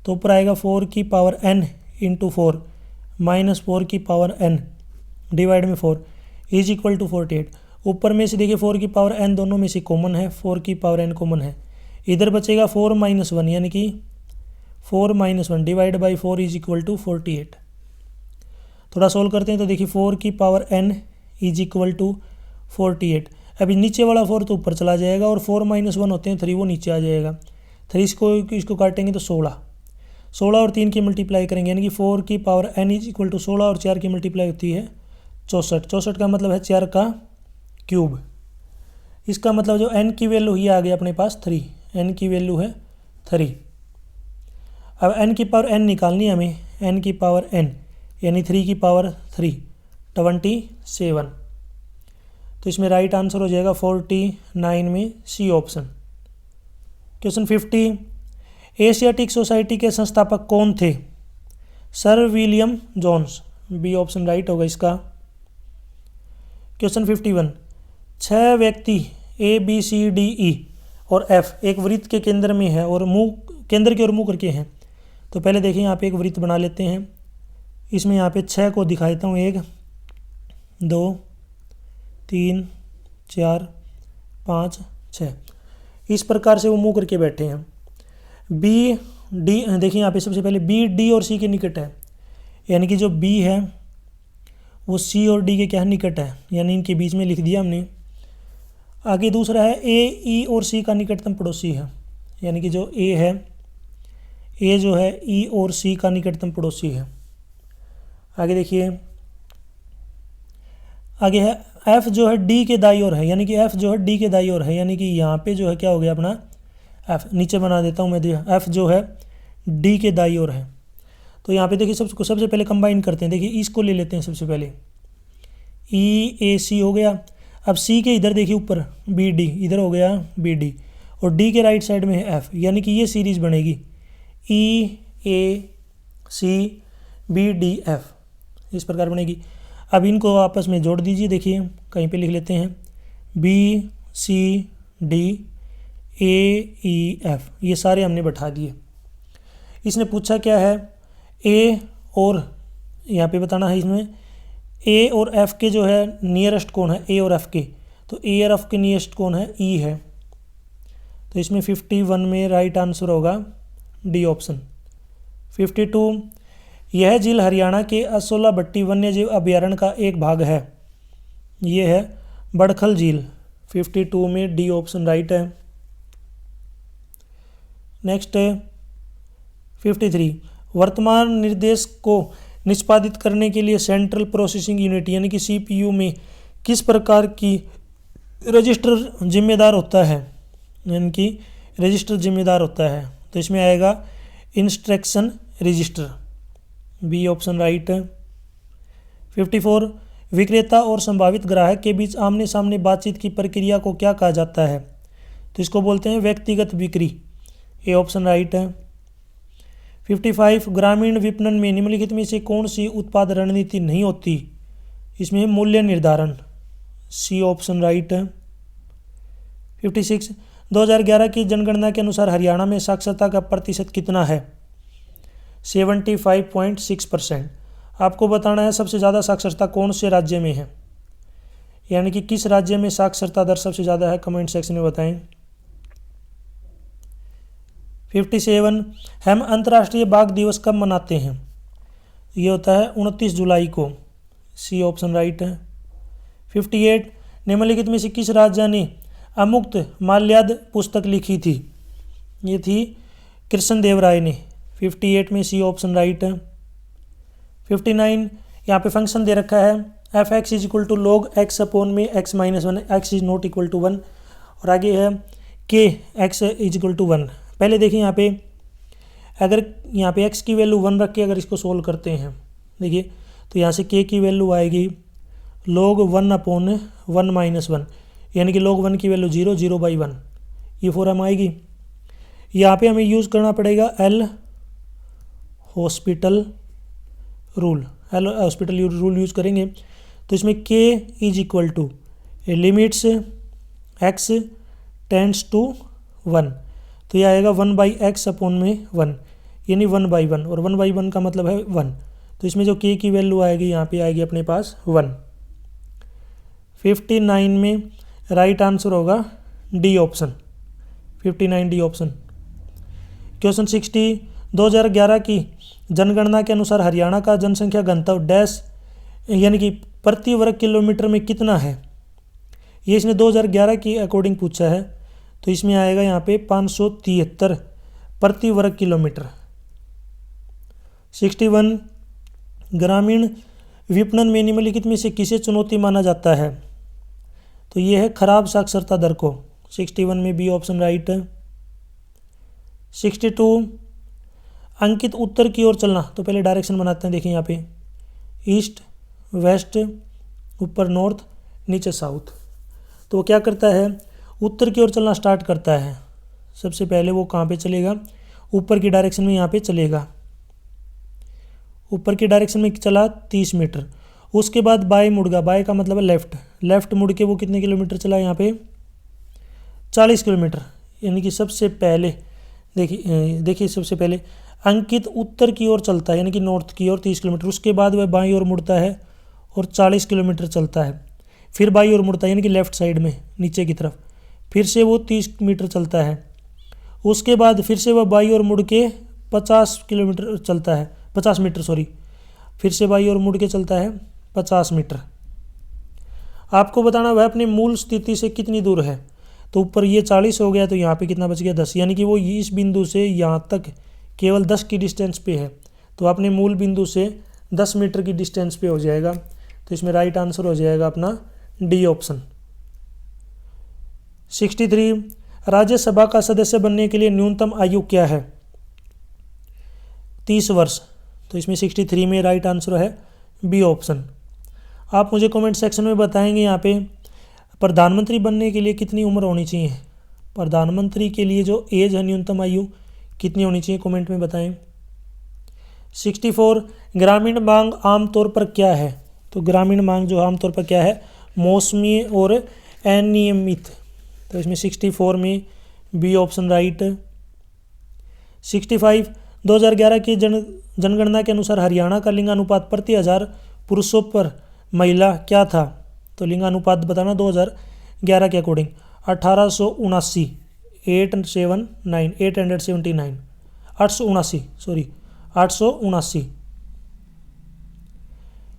तो ऊपर आएगा 4 की पावर n इंटू 4 माइनस 4 की पावर n डिवाइड में 4 इज इक्वल टू 48। ऊपर में से देखिए 4 की पावर n दोनों में से कॉमन है, 4 की पावर n कॉमन है, इधर बचेगा 4 - 1, यानी कि 4 - 1 divide by 4 is equal to 48। थोड़ा सोल्व करते हैं तो देखिए 4 की power n is equal to 48। अभी नीचे वाला 4 तो ऊपर चला जाएगा और 4 - 1 होते हैं 3, वो नीचे आ जाएगा। 3 इसको काटेंगे तो 16 और 3 की मल्टीप्लाई करेंगे, यानी कि 4 की power n is equal to 16 और 4 की मल्टीप्लाई होती है 64 का मतलब है 4 का क्यूब। इसका मतलब जो n की वैल्यू ही आ गई अपने पास 3, n की वैल्यू है 3। अब n की पावर n निकालनी है हमें, n की पावर n यानी 3 की पावर 3 27। तो इसमें राइट आंसर हो जाएगा 49 में C option. Question 50, Asiatic Society के संस्थापक कौन थे? Sir William Jones, B option right होगा इसका। क्वेश्चन 51, 6 व्यक्ति ए बी सी डी ई और एफ एक वृत्त के केंद्र में है और मुंह केंद्र की ओर मुंह करके हैं। तो पहले देखिए यहाँ पे एक वृत्त बना लेते हैं। इसमें यहाँ पे 6 को दिखा देता हूँ, 1 2 3 4 5 6। इस प्रकार से वो मुंह करके बैठे हैं। बी डी देखिए यहाँ पे सबसे पहले बी डी और सी के निकट है, यानी कि जो बी है वो सी और डी के क्या निकट है, यानी इनके बीच में लिख दिया हमने। आगे दूसरा है ए ई और सी का निकटतम पड़ोसी है, यानी कि जो ए है, ए जो है ई और सी का निकटतम पड़ोसी है। आगे देखिए, आगे है एफ जो है डी के दाई ओर है, यानी कि एफ जो है डी के दाई ओर है, यानी कि यहाँ पे जो है क्या हो गया अपना एफ, नीचे बना देता हूँ मैं, एफ जो है डी के दाई ओर है। तो यहाँ पे देखिए सबसे पहले कंबाइन करते हैं। देखिए इसको ले लेते हैं सबसे पहले, ई ए सी हो गया। अब सी के इधर देखिए ऊपर बी डी, इधर हो गया बी डी, और डी के राइट साइड में है एफ, यानी कि ये सीरीज बनेगी ई ए सी बी डी एफ, इस प्रकार बनेगी। अब इनको आपस में जोड़ दीजिए। देखिए कहीं पे लिख लेते हैं B C D A E F, ये सारे हमने बैठा दिए। इसने पूछा क्या है, ए और यहाँ पे बताना है इसमें ए और एफ के जो है नियरेस्ट कौन है, ए और एफ के। तो ए और एफ के नियरेस्ट कौन है, ई है। तो इसमें 51 में राइट आंसर होगा डी ऑप्शन। 52, यह झील हरियाणा के असोला भट्टी वन्यजीव अभयारण्य का एक भाग है। ये है बड़खल झील। 52 में डी ऑप्शन राइट है। नेक्स्ट 53, वर्तमान निर्देश को निष्पादित करने के लिए सेंट्रल प्रोसेसिंग यूनिट यानी कि सीपीयू में किस प्रकार की रजिस्टर जिम्मेदार होता है, यानी कि रजिस्टर जिम्मेदार होता है। तो इसमें आएगा instruction register, B option right है। 54, विक्रेता और संभावित ग्राहक के बीच आमने सामने बातचीत की प्रक्रिया को क्या कहा जाता है? तो इसको बोलते हैं व्यक्तिगत बिक्री, ए ऑप्शन राइट है। 55, ग्रामीण विपणन में निम्नलिखित में से कौन सी उत्पाद रणनीति नहीं होती? इसमें मूल्य निर्धारण, सी ऑप्शन राइट है। 56, 2011 की जनगणना के अनुसार हरियाणा में साक्षरता का प्रतिशत कितना है? 75.6%। आपको बताना है सबसे ज़्यादा साक्षरता कौन से राज्य में है, यानी कि किस राज्य में साक्षरता दर सबसे ज़्यादा है, कमेंट सेक्शन में बताएं। 57, हम अंतर्राष्ट्रीय बाघ दिवस कब मनाते हैं? ये होता है 29 जुलाई को, सी ऑप्शन राइट है। 58, निम्नलिखित में से किस राजा ने अमुक्त माल्याद पुस्तक लिखी थी? ये थी कृष्णदेव राय ने। 58 में सी ऑप्शन राइट है। 59, यहाँ पे फंक्शन दे रखा है f x is equal to log x upon में x minus 1, x is not equal to 1, और आगे है के एक्स इज इक्वल टू 1। पहले देखिए यहाँ पे अगर यहाँ पे x की वैल्यू 1 रख के अगर इसको सोल्व करते हैं, देखिए तो यहाँ से k की वैल्यू आएगी log 1 अपॉन 1 माइनस 1, यानी कि log 1 की वैल्यू 0, 0/1, ये फॉर्म आएगी। यहाँ पे हमें यूज़ करना पड़ेगा L hospital rule, L hospital rule use करेंगे। तो इसमें k is equal to limits x tends to 1, तो यह आएगा 1/x अपॉन में 1, यानी 1/1, और 1/1 का मतलब है 1। तो इसमें जो k की वैल्यू आएगी यहाँ पे आएगी अपने पास 1। 59 में राइट आंसर होगा D option, 59 D option. Question 60, 2011 की जनगणना के अनुसार हरियाणा का जनसंख्या घनत्व डैश यानी कि प्रति वर्ग किलोमीटर में कितना है? ये इसने 2011 की अकॉर्डिंग पूछा है, तो इसमें आएगा यहाँ पे 573 प्रति वर्ग किलोमीटर। 61, ग्रामीण विपणन में निम्नलिखित में से किसे चुनौती माना जाता है? तो ये है खराब साक्षरता दर को। 61 में बी ऑप्शन राइट है। 62, अंकित उत्तर की ओर चलना, तो पहले डायरेक्शन बनाते हैं। देखिए यहाँ पे ईस्ट, वेस्ट, ऊपर नॉर्थ, नीचे साउथ। तो वो क्या करता है, उत्तर की ओर चलना स्टार्ट करता है। सबसे पहले वो कहाँ पे चलेगा, ऊपर की डायरेक्शन में यहाँ पे चलेगा। ऊपर की डायरेक्शन में चला 30 मीटर। उसके बाद बाय मुड़गा, बाय का मतलब है लेफ्ट, लेफ्ट मुड़ के वो कितने किलोमीटर चला यहाँ पे 40 किलोमीटर। यानी कि सबसे पहले देखिए सबसे पहले अंकित उत्तर की ओर चलता है यानी कि नॉर्थ की ओर 30 किलोमीटर। उसके बाद वह बाईं ओर मुड़ता है और 40 किलोमीटर चलता है। फिर बाईं ओर मुड़ता है यानी कि लेफ्ट साइड में नीचे की तरफ, फिर से वो 30 मीटर चलता है। उसके बाद फिर से वह बाईं ओर मुड़ के 50 किलोमीटर चलता है, 50 मीटर सॉरी, फिर से बाईं ओर मुड़ के चलता है 50 मीटर। आपको बताना वह अपनी मूल स्थिति से कितनी दूर है। तो ऊपर ये 40 हो गया, तो यहाँ पे कितना बच गया 10, यानी कि वो इस बिंदु से यहाँ तक केवल 10 की डिस्टेंस पे है। तो अपने मूल बिंदु से 10 मीटर की डिस्टेंस पे हो जाएगा। तो इसमें राइट आंसर हो जाएगा अपना डी ऑप्शन। 63 राज्यसभा का सदस्य बनने के लिए न्यूनतम आयु क्या है, 30 वर्ष। तो इसमें 63 में राइट आंसर है बी ऑप्शन। आप मुझे कमेंट सेक्शन में बताएंगे यहाँ पे प्रधानमंत्री बनने के लिए कितनी उम्र होनी चाहिए। प्रधानमंत्री के लिए जो एज है न्यूनतम आयु कितनी होनी चाहिए, कमेंट में बताएं। 64 ग्रामीण मांग आमतौर पर क्या है। तो ग्रामीण मांग जो आमतौर पर क्या है, मौसमी और अनियमित। तो इसमें 64 में बी ऑप्शन राइट। 65 2011 की जनगणना के अनुसार हरियाणा का लिंगानुपात प्रति 1000 पुरुषों पर महिला क्या था। तो लिंगानुपात बताना 2011 के अकॉर्डिंग 1879 879।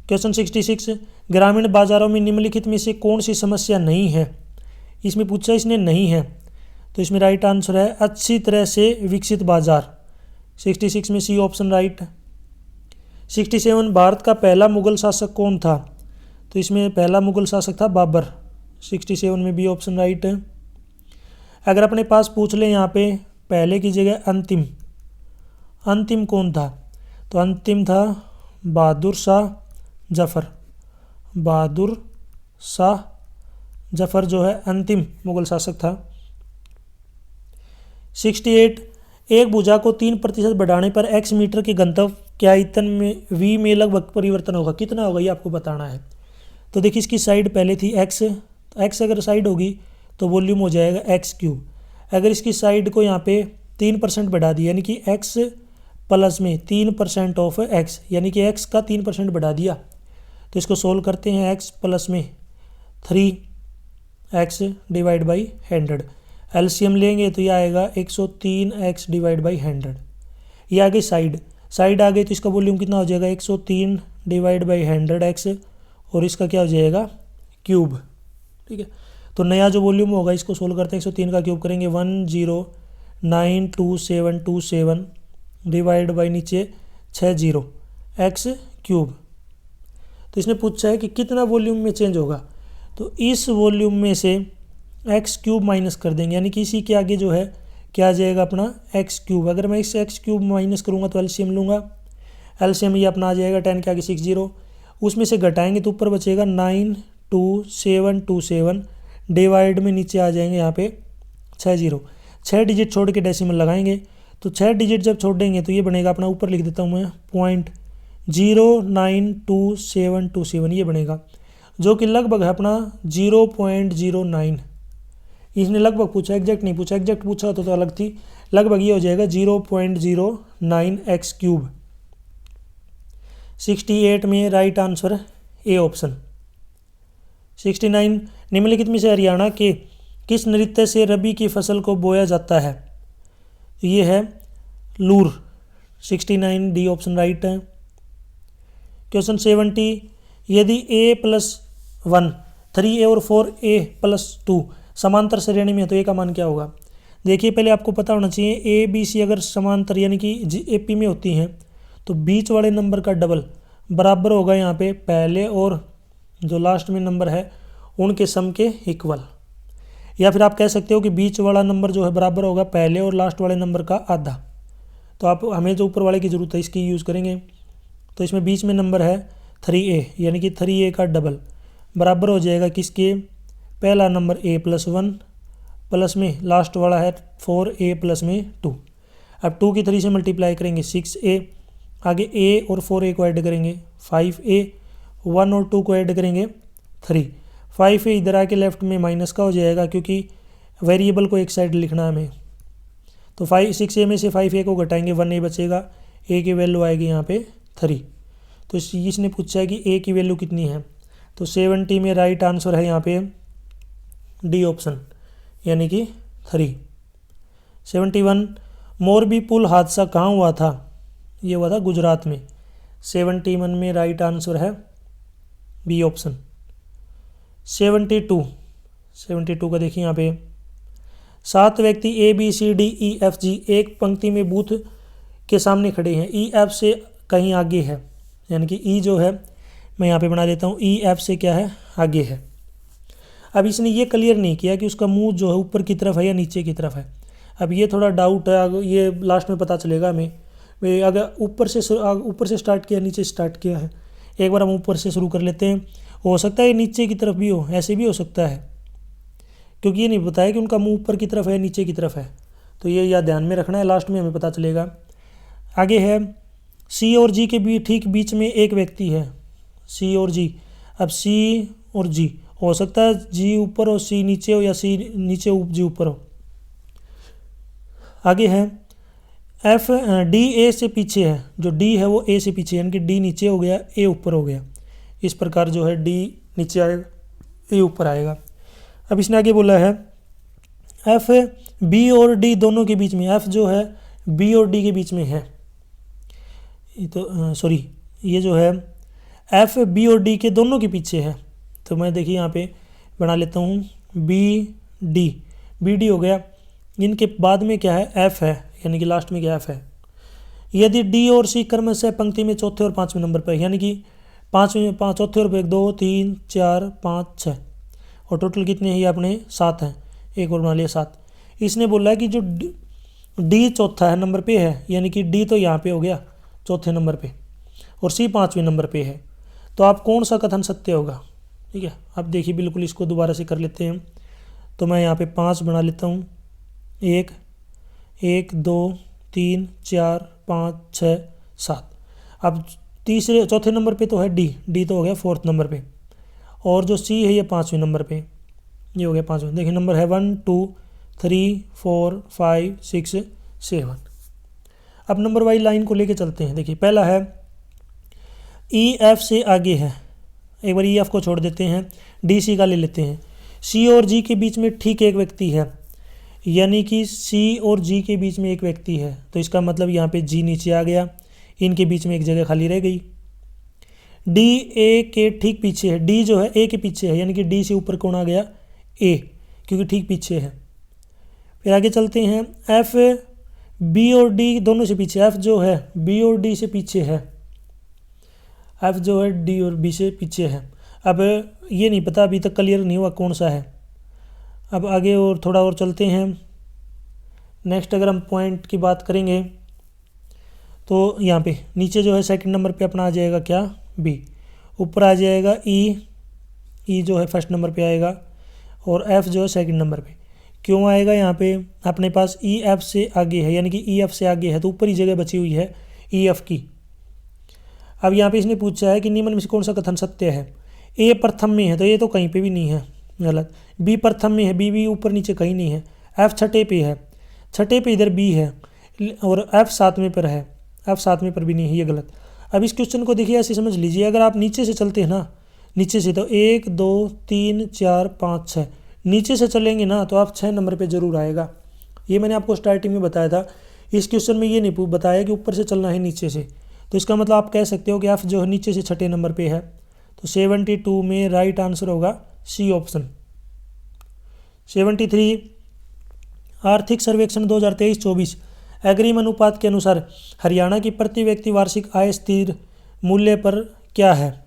क्वेश्चन 66 ग्रामीण बाजारों में निम्नलिखित में से कौन सी समस्या नहीं है। इसमें पूछा इसने नहीं है, तो इसमें राइट आंसर है अच्छी तरह से विकसित बाजार। 66 में सी ऑप्शन राइट। 67 भारत का पहला मुगल शासक कौन था। तो इसमें पहला मुगल शासक था बाबर। 67 में बी ऑप्शन राइट है। अगर अपने पास पूछ ले यहाँ पे पहले की जगह अंतिम, अंतिम कौन था, तो अंतिम था बहादुर शाह जफ़र। बहादुर शाह जफ़र जो है अंतिम मुगल शासक था। 68 एक भुजा को 3% बढ़ाने पर x मीटर के घनत्व के आयतन में v में लगभग परिवर्तन होगा, कितना होगा ये आपको बताना है। तो देखिए इसकी साइड पहले थी x, तो x अगर साइड होगी तो वॉल्यूम हो जाएगा x क्यूब। अगर इसकी साइड को यहाँ पे 3% बढ़ा दिया यानी कि x प्लस में 3% ऑफ x, यानी कि x का 3% बढ़ा दिया, तो इसको सोल्व करते हैं। x प्लस में 3x डिवाइड बाई 100, एलसीएम लेंगे तो ये आएगा 103x डिवाइड बाई 100। ये आ गई साइड, साइड आ गई तो इसका वॉल्यूम कितना हो जाएगा 103 डिवाइड बाई 100x, और इसका क्या हो जाएगा क्यूब। ठीक है, तो नया जो वॉल्यूम होगा इसको सोल्व करते हैं। 103 का क्यूब करेंगे 10922727 डिवाइड बाई नीचे 60 x क्यूब। तो इसने पूछा है कि कितना वॉल्यूम में चेंज होगा, तो इस वॉल्यूम में से x क्यूब माइनस कर देंगे, यानी कि इसी के आगे जो है क्या आ जाएगा अपना x क्यूब। अगर मैं इस x क्यूब माइनस करूँगा तो एलसीएम लूँगा, एलसीएम ये अपना आ जाएगा 10 के आगे 60, उसमें से घटाएंगे तो ऊपर बचेगा 92727 डिवाइड में नीचे आ जाएंगे यहाँ पे 60। 6 डिजिट छोड़ के डेसिमल लगाएंगे, तो 6 डिजिट जब छोड़ देंगे तो ये बनेगा अपना, ऊपर लिख देता हूँ मैं 0.09727 ये बनेगा, जो कि लगभग है अपना 0.09। इसने लगभग पूछा, एग्जैक्ट नहीं पूछा, एग्जैक्ट पूछा होता तो अलग थी। लगभग ये हो जाएगा 0.09x क्यूब। 68 में राइट आंसर ए ऑप्शन। 69 निम्नलिखित में से हरियाणा के किस नृत्य से रबी की फसल को बोया जाता है। ये है लूर। 69 डी ऑप्शन राइट है। क्वेश्चन 70 यदि a+1 3a और 4a + 2 समांतर श्रेणी में है तो a का मान क्या होगा। देखिए पहले आपको पता होना चाहिए a b c अगर समांतर यानी कि AP में होती हैं तो बीच वाले नंबर का डबल बराबर होगा यहाँ पे पहले और जो लास्ट में नंबर है उनके सम के इक्वल, या फिर आप कह सकते हो कि बीच वाला नंबर जो है बराबर होगा पहले और लास्ट वाले नंबर का आधा। तो आप हमें जो ऊपर वाले की ज़रूरत है इसकी यूज़ करेंगे। तो इसमें बीच में नंबर है 3a, यानी कि 3a का डबल बराबर हो जाएगा किसके, पहला नंबर a+1 प्लस में लास्ट वाला है 4a प्लस में 2। अब 2 की 3 से मल्टीप्लाई करेंगे 6a, आगे a और 4a को ऐड करेंगे 5a, 1 और 2 को ऐड करेंगे 3। 5a इधर आके लेफ्ट में माइनस का हो जाएगा क्योंकि वेरिएबल को एक साइड लिखना है हमें। तो 6a में से 5a को घटाएंगे 1a बचेगा, a की वैल्यू आएगी यहाँ पे 3। तो इसने पूछा है कि a की वैल्यू कितनी है, तो 70 में राइट आंसर है यहाँ पे डी ऑप्शन, यानी कि 3। 71 मोरबी पुल हादसा कहाँ हुआ था, ये हुआ था गुजरात में। 71 में राइट आंसर है बी ऑप्शन। 72 का देखिए यहाँ पे 7 व्यक्ति A B C D E F G एक पंक्ति में बूथ के सामने खड़े हैं। ई एफ से कहीं आगे है, यानी कि ई जो है मैं यहाँ पे बना देता हूँ, ई एफ से क्या है, आगे है। अब इसने ये क्लियर नहीं किया कि उसका मुंह जो है ऊपर की तरफ है या नीचे की तरफ है। अब ये थोड़ा डाउट है, अगर ये लास्ट में पता चलेगा हमें। अगर ऊपर से स्टार्ट किया, नीचे स्टार्ट किया है, एक बार हम ऊपर से शुरू कर लेते हैं। हो सकता है ये नीचे की तरफ भी हो, ऐसे भी हो सकता है, क्योंकि ये नहीं बताया कि उनका मुंह ऊपर की तरफ है नीचे की तरफ है। तो ये या ध्यान में रखना है, लास्ट में हमें पता चलेगा। आगे है सी और जी के भी ठीक बीच में एक व्यक्ति है, सी और जी। अब सी और जी हो सकता है जी ऊपर हो सी नीचे हो, या सी नीचे जी ऊपर हो। आगे है एफ डी ए से पीछे है, जो डी है वो ए से पीछे, यानी कि डी नीचे हो गया ए ऊपर हो गया। इस प्रकार जो है डी नीचे आएगा ए ऊपर आएगा। अब इसने आगे बोला है एफ बी और डी दोनों के बीच में, एफ जो है बी और डी के बीच में है। तो सॉरी, ये जो है एफ बी और डी के दोनों के पीछे है। तो मैं देखिए यहाँ पे बना लेता हूँ बी डी हो गया। इनके बाद में क्या है, एफ है, यानी कि लास्ट में क्या एफ है। यदि डी और सी क्रमशः पंक्ति में चौथे और पाँचवें नंबर पर, यानी कि चौथे और 1 2 3 4 5 6 और टोटल कितने हैं ये अपने 7 हैं, एक और बना लिया 7। इसने बोला है कि जो डी चौथा है नंबर पे है, यानी कि डी तो यहाँ पे हो गया चौथे नंबर पे और सी 5वें नंबर पे है। तो आप कौन सा कथन सत्य होगा, ठीक है। अब देखिए बिल्कुल इसको दोबारा से कर लेते हैं। तो मैं यहाँ पे 5 बना लेता हूँ, 1 2 3 4 5 6 7। अब चौथे नंबर पे तो है डी तो हो गया 4th नंबर पे, और जो सी है ये 5वें नंबर पे, ये हो गया 5वें। देखिए नंबर है 1 2 3 4 5 6 7। अब नंबर वाइज लाइन को लेके चलते हैं। देखिए पहला है ई एफ से आगे है, एक बार ई एफ को छोड़ देते हैं, डी सी का ले लेते हैं। सी और जी के बीच में ठीक एक व्यक्ति है, यानी कि सी और जी के बीच में एक व्यक्ति है। तो इसका मतलब यहाँ पे जी नीचे आ गया, इनके बीच में एक जगह खाली रह गई। डी ए के ठीक पीछे है, डी जो है ए के पीछे है, यानी कि डी से ऊपर कौन आ गया, ए, क्योंकि ठीक पीछे है। फिर आगे चलते हैं, एफ बी और डी दोनों से पीछे, एफ जो है बी और डी से पीछे है, एफ जो है डी और बी से पीछे है। अब ये नहीं पता, अभी तक क्लियर नहीं हुआ कौन सा है। अब आगे और थोड़ा और चलते हैं। नेक्स्ट अगर हम पॉइंट की बात करेंगे तो यहाँ पे नीचे जो है सेकंड नंबर पे अपना आ जाएगा क्या, बी। ऊपर आ जाएगा ई जो है फर्स्ट नंबर पे आएगा, और एफ जो है सेकंड नंबर पे। क्यों आएगा यहाँ पे, अपने पास ई एफ से आगे है, यानी कि ई एफ से आगे है तो ऊपर ही जगह बची हुई है ई एफ की। अब यहाँ पे इसने पूछा है कि निम्न में से कौन सा कथन सत्य है। ए प्रथम में है, तो ये तो कहीं पे भी नहीं है, गलत। बी प्रथम में है, बी भी ऊपर नीचे कहीं नहीं है। एफ छठे पे है, छठे पे इधर बी है, और एफ 7वें पर है, एफ 7वें पर भी नहीं है, ये गलत। अब इस क्वेश्चन को देखिए ऐसे समझ लीजिए, अगर आप नीचे से चलते हैं ना, नीचे से तो 1 2 3 4 5 6 नीचे से चलेंगे ना तो आप 6 नंबर पे जरूर आएगा। ये मैंने आपको स्टार्टिंग में बताया था। इस क्वेश्चन में ये नहीं बताया कि ऊपर से चलना है नीचे से, तो इसका मतलब आप कह सकते हो कि एफ जो है नीचे से छठे नंबर पे है। तो 72 में राइट आंसर होगा सी ऑप्शन। 73 आर्थिक सर्वेक्षण 2023-24 एग्रीम अनुपात के अनुसार हरियाणा की प्रति व्यक्ति वार्षिक आय स्थिर मूल्य पर क्या है।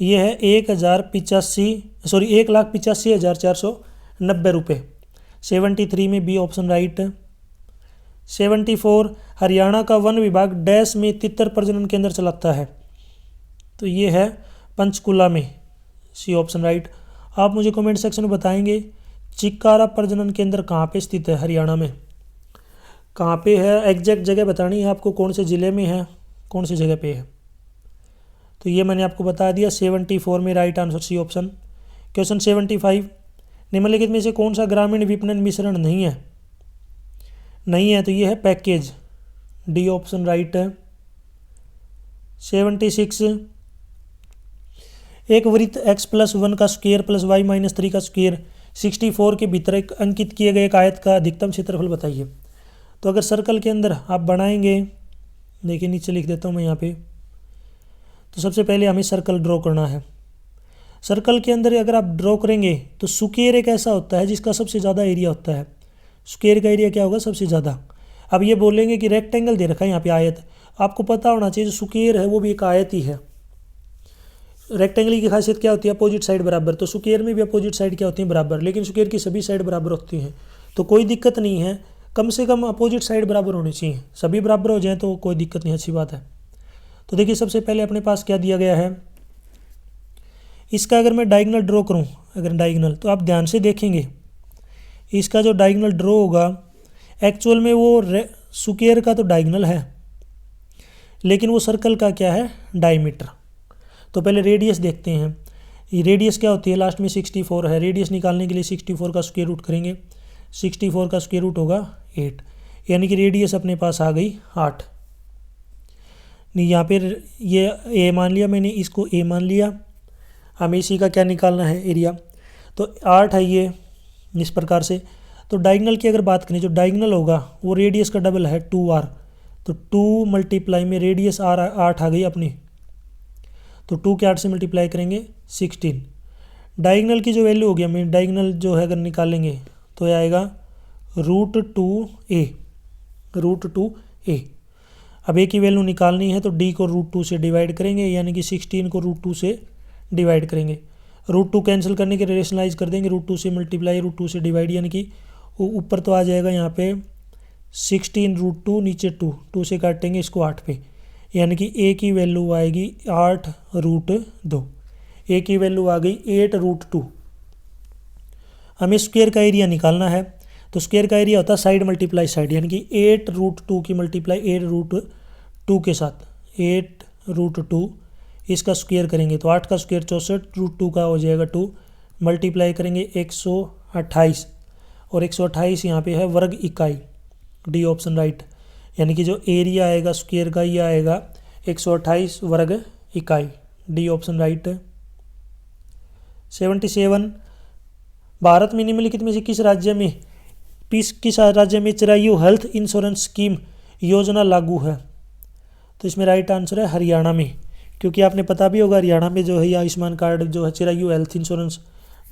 यह है 1,85,490 रुपये। 73 में बी ऑप्शन राइट। 74 हरियाणा का वन विभाग डैश में तितर प्रजनन केंद्र चलाता है, तो ये है पंचकुला में, सी ऑप्शन राइट। आप मुझे कमेंट सेक्शन में बताएंगे चिकारा प्रजनन केंद्र कहाँ पे स्थित है हरियाणा में, कहाँ पे है, एग्जैक्ट जगह बतानी है आपको, कौन से ज़िले में है, कौन सी जगह पे है। तो ये मैंने आपको बता दिया, 74 में right answer C option. Question 75, निम्नलिखित में से कौन सा ग्रामीण विपणन मिश्रण नहीं है, तो ये है पैकेज, डी ऑप्शन राइट है। 76, एक वृत्त x+1 का स्क्वायर प्लस y-3 का स्क्वायर 64 के भीतर एक अंकित किए गए एक आयत का अधिकतम क्षेत्रफल बताइए। तो अगर सर्कल के अंदर आप बनाएंगे, देखिए नीचे लिख देता हूँ मैं यहाँ पे, तो सबसे पहले हमें सर्कल ड्रॉ करना है। सर्कल के अंदर अगर आप ड्रॉ करेंगे तो स्क्वायर एक ऐसा होता है जिसका सबसे ज़्यादा एरिया होता है, स्क्वायर का एरिया क्या होगा, सबसे ज़्यादा। अब ये बोलेंगे कि रेक्टेंगल दे रखा है यहाँ पे आयत, आपको पता होना चाहिए जो स्क्वायर है वो भी एक आयत ही है। रेक्टेंगल की खासियत क्या होती है, अपोजिट साइड बराबर, तो स्क्वायर में भी अपोजिट साइड क्या होती है, बराबर, लेकिन स्क्वायर की सभी साइड बराबर होती हैं, तो कोई दिक्कत नहीं है, कम से कम अपोजिट साइड बराबर होनी चाहिए, सभी बराबर हो जाए तो कोई दिक्कत नहीं, अच्छी बात है। तो देखिए सबसे पहले अपने पास क्या दिया गया है, इसका अगर मैं डायगोनल ड्रॉ करूँ, अगर डायगोनल, तो आप ध्यान से देखेंगे इसका जो डायगोनल ड्रॉ होगा एक्चुअल में वो स्क्वायर का तो डायगोनल है, लेकिन वो सर्कल का क्या है, डायमीटर। तो पहले रेडियस देखते हैं, ये रेडियस क्या होती है, लास्ट में 64 है, रेडियस निकालने के लिए 64 का स्क्वायर रूट करेंगे, 64 का स्क्वायर रूट होगा 8, यानी कि रेडियस अपने पास आ गई 8। नहीं यहाँ पे ये ए मान लिया मैंने, इसको ए मान लिया, हमें इसी का क्या निकालना है, एरिया, तो 8 है ये इस प्रकार से। तो डायगोनल की अगर बात करें, जो डायगोनल होगा वो रेडियस का डबल है 2r, तो 2 मल्टीप्लाई में रेडियस आर 8 आ गई अपनी, तो 2 के 8 से मल्टीप्लाई करेंगे 16। डायगोनल की जो वैल्यू होगी, हमें डायगोनल जो है अगर निकालेंगे तो ये आएगा √2a, √2a। अब a की वैल्यू निकालनी है तो d को √2 से डिवाइड करेंगे, यानी कि 16 को √2 से डिवाइड करेंगे, √2 कैंसिल करने के रेशनलाइज कर देंगे, √2 से मल्टीप्लाई √2 से डिवाइड, यानी कि ऊपर तो आ जाएगा यहाँ पे 16 √2, नीचे 2 से काटेंगे इसको 8 पे, यानी कि a की वैल्यू आएगी 8√2, a की वैल्यू आ गई 8√2। हमें स्क्वायर का एरिया निकालना है, तो स्क्वायर का एरिया होता है साइड मल्टीप्लाई साइड, यानी कि 8√2 की मल्टीप्लाई 8√2 के साथ 8√2, इसका स्क्वायर करेंगे तो 8 का स्क्वायर 64, √2 का हो जाएगा 2, मल्टीप्लाई करेंगे 128, और 128 यहाँ पे है वर्ग इकाई, डी ऑप्शन राइट, यानी कि जो एरिया आएगा स्क्वायर का ये आएगा 128 वर्ग इकाई, डी ऑप्शन राइट। 77, भारत में निम्नलिखित में से किस राज्य में चिरायु हेल्थ इंश्योरेंस स्कीम योजना लागू है, तो इसमें राइट आंसर है हरियाणा में, क्योंकि आपने पता भी होगा हरियाणा में जो है आयुष्मान कार्ड जो है चिरायु हेल्थ इंश्योरेंस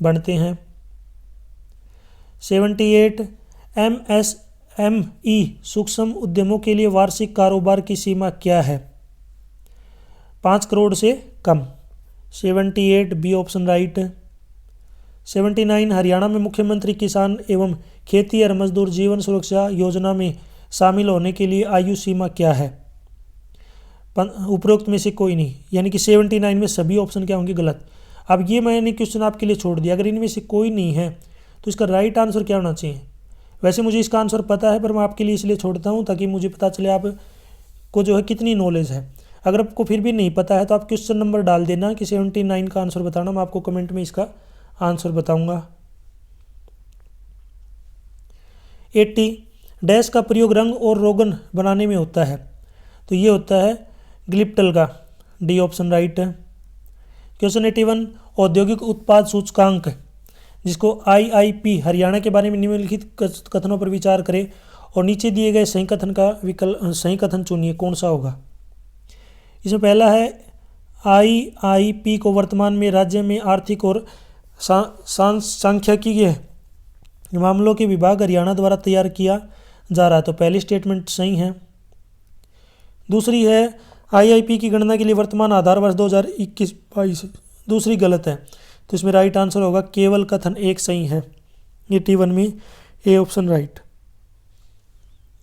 बनते हैं। 78, MSME सूक्ष्म उद्यमों के लिए वार्षिक कारोबार की सीमा क्या है, 5 करोड़ से कम, 78 बी ऑप्शन राइट। 79, हरियाणा में मुख्यमंत्री किसान एवं खेतीहर मजदूर जीवन सुरक्षा योजना में शामिल होने के लिए आयु सीमा क्या है, उपरोक्त में से कोई नहीं, यानी कि 79 में सभी ऑप्शन क्या होंगे, गलत। अब ये मैंने क्वेश्चन आपके लिए छोड़ दिया, अगर इनमें से कोई नहीं है तो इसका राइट आंसर क्या होना चाहिए। वैसे मुझे इसका आंसर पता है, पर मैं आपके लिए इसलिए छोड़ता हूँ ताकि मुझे पता चले आपको जो है कितनी नॉलेज है। अगर आपको फिर भी नहीं पता है तो आप क्वेश्चन नंबर डाल देना कि 79 का आंसर बताना, मैं आपको कमेंट में इसका आंसर बताऊंगा। 80, डैश का प्रयोग रंग और रोगन बनाने में होता है, तो ये होता है ग्लिप्टल का, डी ऑप्शन राइट है। क्वेश्चन 81, औद्योगिक उत्पाद सूचकांक जिसको IIP हरियाणा के बारे में निम्नलिखित कथनों पर विचार करें और नीचे दिए गए सही कथन का सही कथन चुनिए, कौन सा होगा। इसमें पहला है IIP को वर्तमान में राज्य में आर्थिक और सांख्यिकीय मामलों के विभाग हरियाणा द्वारा तैयार किया जा रहा है, तो पहली स्टेटमेंट सही है। दूसरी है IIP की गणना के लिए वर्तमान आधार वर्ष 2021-22, दूसरी गलत है, तो इसमें राइट आंसर होगा केवल कथन एक सही है, 81 में ए ऑप्शन राइट।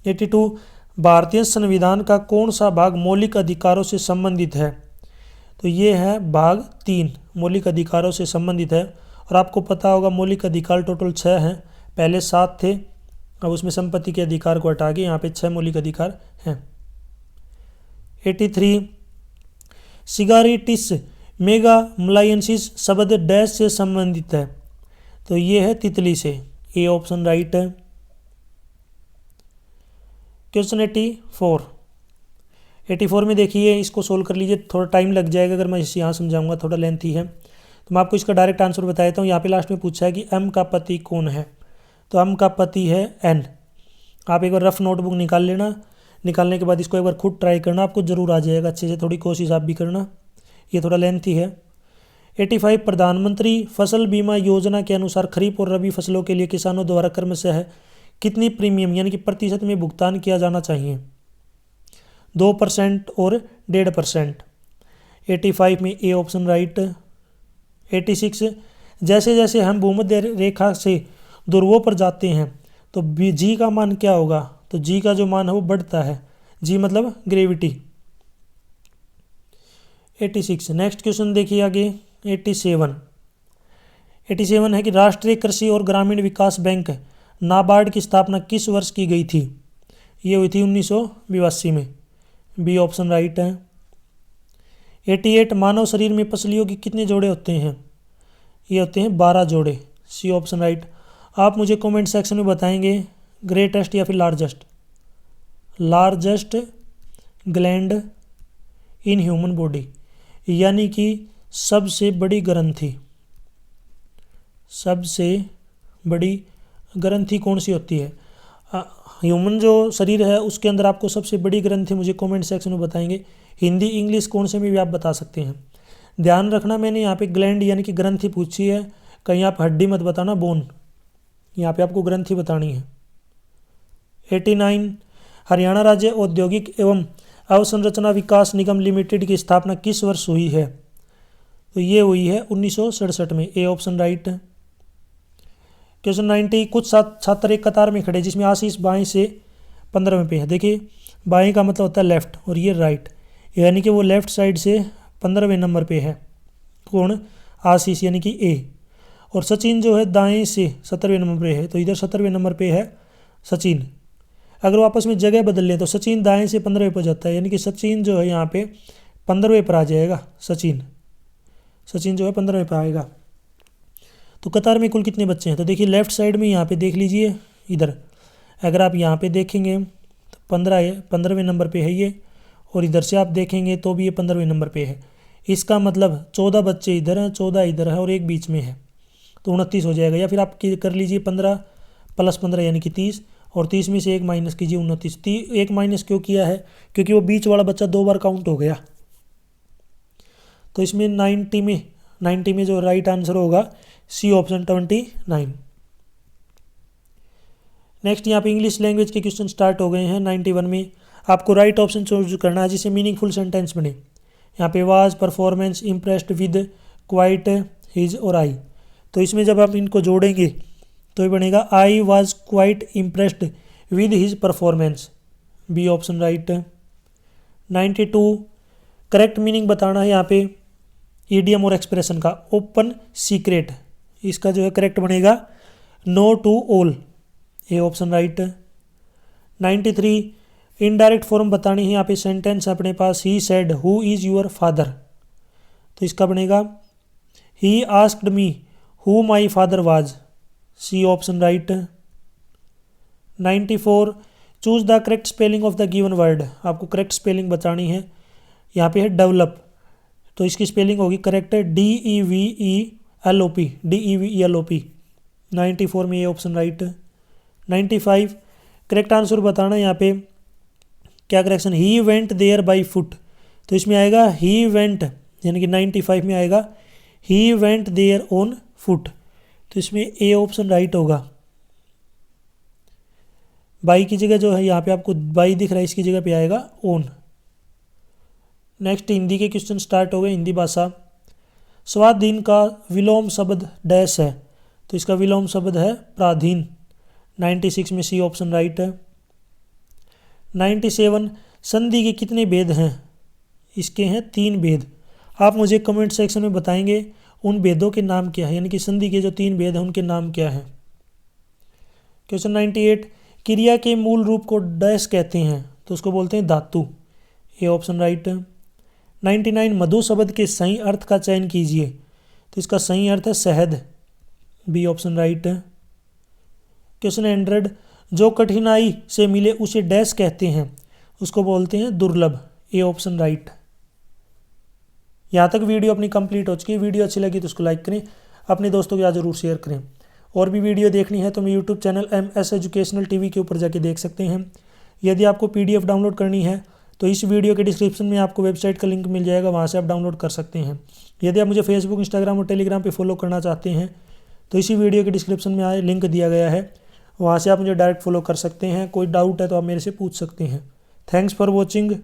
82 भारतीय संविधान का कौन सा भाग मौलिक अधिकारों से संबंधित है? तो ये है भाग 3 मौलिक अधिकारों से संबंधित है। और आपको पता होगा मौलिक अधिकार टोटल 6 हैं, पहले 7 थे, अब उसमें संपत्ति के अधिकार को हटा के यहाँ पे 6 मौलिक अधिकार हैं। 83 सिगारेटिस मेगा मलायंसिस शब्द डैश से संबंधित है? तो ये है तितली से, ए ऑप्शन राइट है। क्वेश्चन 84 में देखिए, इसको सोल्व कर लीजिए, थोड़ा टाइम लग जाएगा अगर मैं इसे यहाँ समझाऊंगा, थोड़ा लेंथी है। तो मैं आपको इसका डायरेक्ट आंसर बता देता हूँ। यहाँ पे लास्ट में पूछा है कि एम का पति कौन है, तो एम का पति है एन। आप एक बार रफ नोटबुक निकाल लेना, निकालने के बाद इसको एक बार खुद ट्राई करना, आपको ज़रूर आ जाएगा अच्छे से, थोड़ी कोशिश आप भी करना, ये थोड़ा लेंथी है। 85 प्रधानमंत्री फसल बीमा योजना के अनुसार खरीफ और रबी फसलों के लिए किसानों द्वारा क्रमशः कितनी प्रीमियम यानी कि प्रतिशत में भुगतान किया जाना चाहिए? 2% और 1.5%। 85 में ए ऑप्शन राइट। 86 जैसे जैसे हम भूमध्य रेखा से ध्रुवों पर जाते हैं तो जी का मान क्या होगा? तो जी का जो मान है वो बढ़ता है, जी मतलब ग्रेविटी। 86 नेक्स्ट क्वेश्चन देखिए आगे। 87 है कि राष्ट्रीय कृषि और ग्रामीण विकास बैंक नाबार्ड की स्थापना किस वर्ष की गई थी? ये हुई थी 1982 में, बी ऑप्शन राइट है। 88 मानव शरीर में पसलियों के कितने जोड़े होते हैं? ये होते हैं 12 जोड़े, सी ऑप्शन राइट। आप मुझे कमेंट सेक्शन में बताएंगे ग्रेटेस्ट या फिर largest. Largest gland in human body यानी कि सबसे बड़ी ग्रंथि, सबसे बड़ी ग्रंथि कौन सी होती है? ह्यूमन जो शरीर है उसके अंदर आपको सबसे बड़ी ग्रंथि मुझे कमेंट सेक्शन में बताएंगे। हिंदी इंग्लिश कौन से में भी आप बता सकते हैं। ध्यान रखना मैंने यहाँ पे ग्लैंड यानी कि ग्रंथि पूछी है, कहीं आप हड्डी मत बताना, बोन, यहाँ पे आपको ग्रंथि बतानी है। 89 हरियाणा राज्य औद्योगिक एवं अवसंरचना विकास निगम लिमिटेड की स्थापना किस वर्ष हुई है? तो ये हुई है 1967 में, ए ऑप्शन राइट। क्वेश्चन 90 कुछ छात्र एक कतार में खड़े जिसमें आशीष बाएं से 15वें पे है। देखिए बाएं का मतलब होता है लेफ्ट और ये राइट, यानी कि वो लेफ्ट साइड से 15वें नंबर पे है। कौन? आशीष यानी कि ए। और सचिन जो है दाएं से 17वें नंबर पे है, तो इधर 17वें नंबर पे है सचिन। अगर वो आपस में जगह बदल लें तो सचिन दाएं से 15वें पर जाता है, यानी कि सचिन जो है यहाँ पे 15वें पर आ जाएगा। सचिन जो है 15वें पर आएगा। तो कतार में कुल कितने बच्चे हैं? तो देखिए लेफ्ट साइड में यहाँ पे देख लीजिए, इधर अगर आप यहाँ पे देखेंगे तो 15 है, 15वें नंबर पे है ये, और इधर से आप देखेंगे तो भी ये 15वें नंबर पे है। इसका मतलब 14 बच्चे इधर हैं, 14 इधर है और एक बीच में है, तो 29 हो जाएगा। या फिर आप कर लीजिए 15 + 15 यानी कि 30, और 30 में से एक माइनस कीजिए 29। एक माइनस क्यों किया है? क्योंकि वो बीच वाला बच्चा 2 बार काउंट हो गया। तो इसमें 90 में जो राइट आंसर होगा सी ऑप्शन 29। नेक्स्ट यहाँ पे इंग्लिश लैंग्वेज के क्वेश्चन स्टार्ट हो गए हैं। 91 में आपको राइट ऑप्शन चूज करना है जिससे मीनिंगफुल सेंटेंस बने। यहाँ पे was, performance, impressed with, quite, his और आई। तो इसमें जब आप इनको जोड़ेंगे तो ये बनेगा I was quite impressed with his performance, B option right. 92 correct meaning बताना है यहाँ पे ईडियम और एक्सप्रेशन का। ओपन सीक्रेट, इसका जो है करेक्ट बनेगा no to all, A option right. 93 indirect form बतानी है यहाँ पे सेंटेंस अपने पास। He said who is your father, तो इसका बनेगा he asked me who my father was, C option right. 94 choose the correct spelling of the given word, आपको करेक्ट स्पेलिंग बतानी है। यहाँ पे है डेवलप, तो इसकी स्पेलिंग होगी करेक्ट DEVELOP, DEVELOP। 94 में ये ऑप्शन राइट। 95 करेक्ट आंसर बताना यहाँ पे क्या correction. He went there by foot, तो इसमें आएगा ही वेंट, यानी कि 95 में आएगा he went there on foot, तो इसमें ए ऑप्शन राइट होगा। बाई की जगह जो है यहाँ पे आपको बाई दिख रहा है, इसकी जगह पे आएगा ओन। नेक्स्ट हिंदी के क्वेश्चन स्टार्ट हो गए। हिंदी भाषा। स्वाधीन का विलोम शब्द डैश है, तो इसका विलोम शब्द है प्राधीन। 96 में सी ऑप्शन राइट है। 97 संधि के कितने भेद हैं? इसके हैं 3 भेद। आप मुझे कमेंट सेक्शन में बताएंगे उन भेदों के नाम क्या है, यानी कि संधि के जो 3 भेद हैं उनके नाम क्या हैं। क्वेश्चन 98, क्रिया के मूल रूप को डैश कहते हैं, तो उसको बोलते हैं धातु। ये ऑप्शन राइट है। 99, मधु शब्द के सही अर्थ का चयन कीजिए, तो इसका सही अर्थ है शहद। बी ऑप्शन राइट है। क्वेश्चन 100, जो कठिनाई से मिले उसे डैश कहते हैं, उसको बोलते हैं दुर्लभ। ए ऑप्शन राइट। यहाँ तक वीडियो अपनी कंप्लीट हो चुकी है। वीडियो अच्छी लगी तो उसको लाइक करें, अपने दोस्तों के साथ जरूर शेयर करें। और भी वीडियो देखनी है तो मैं YouTube channel MS educational TV के ऊपर जाके देख सकते हैं। यदि आपको PDF डाउनलोड करनी है तो इस वीडियो के डिस्क्रिप्शन में आपको वेबसाइट का लिंक मिल जाएगा, वहाँ से आप डाउनलोड कर सकते हैं। यदि आप मुझे फेसबुक, इंस्टाग्राम और टेलीग्राम पर फॉलो करना चाहते हैं तो इसी वीडियो के डिस्क्रिप्शन में आए लिंक दिया गया है, वहाँ से आप मुझे डायरेक्ट फॉलो कर सकते हैं। कोई डाउट है तो आप मेरे से पूछ सकते हैं। Thanks for watching.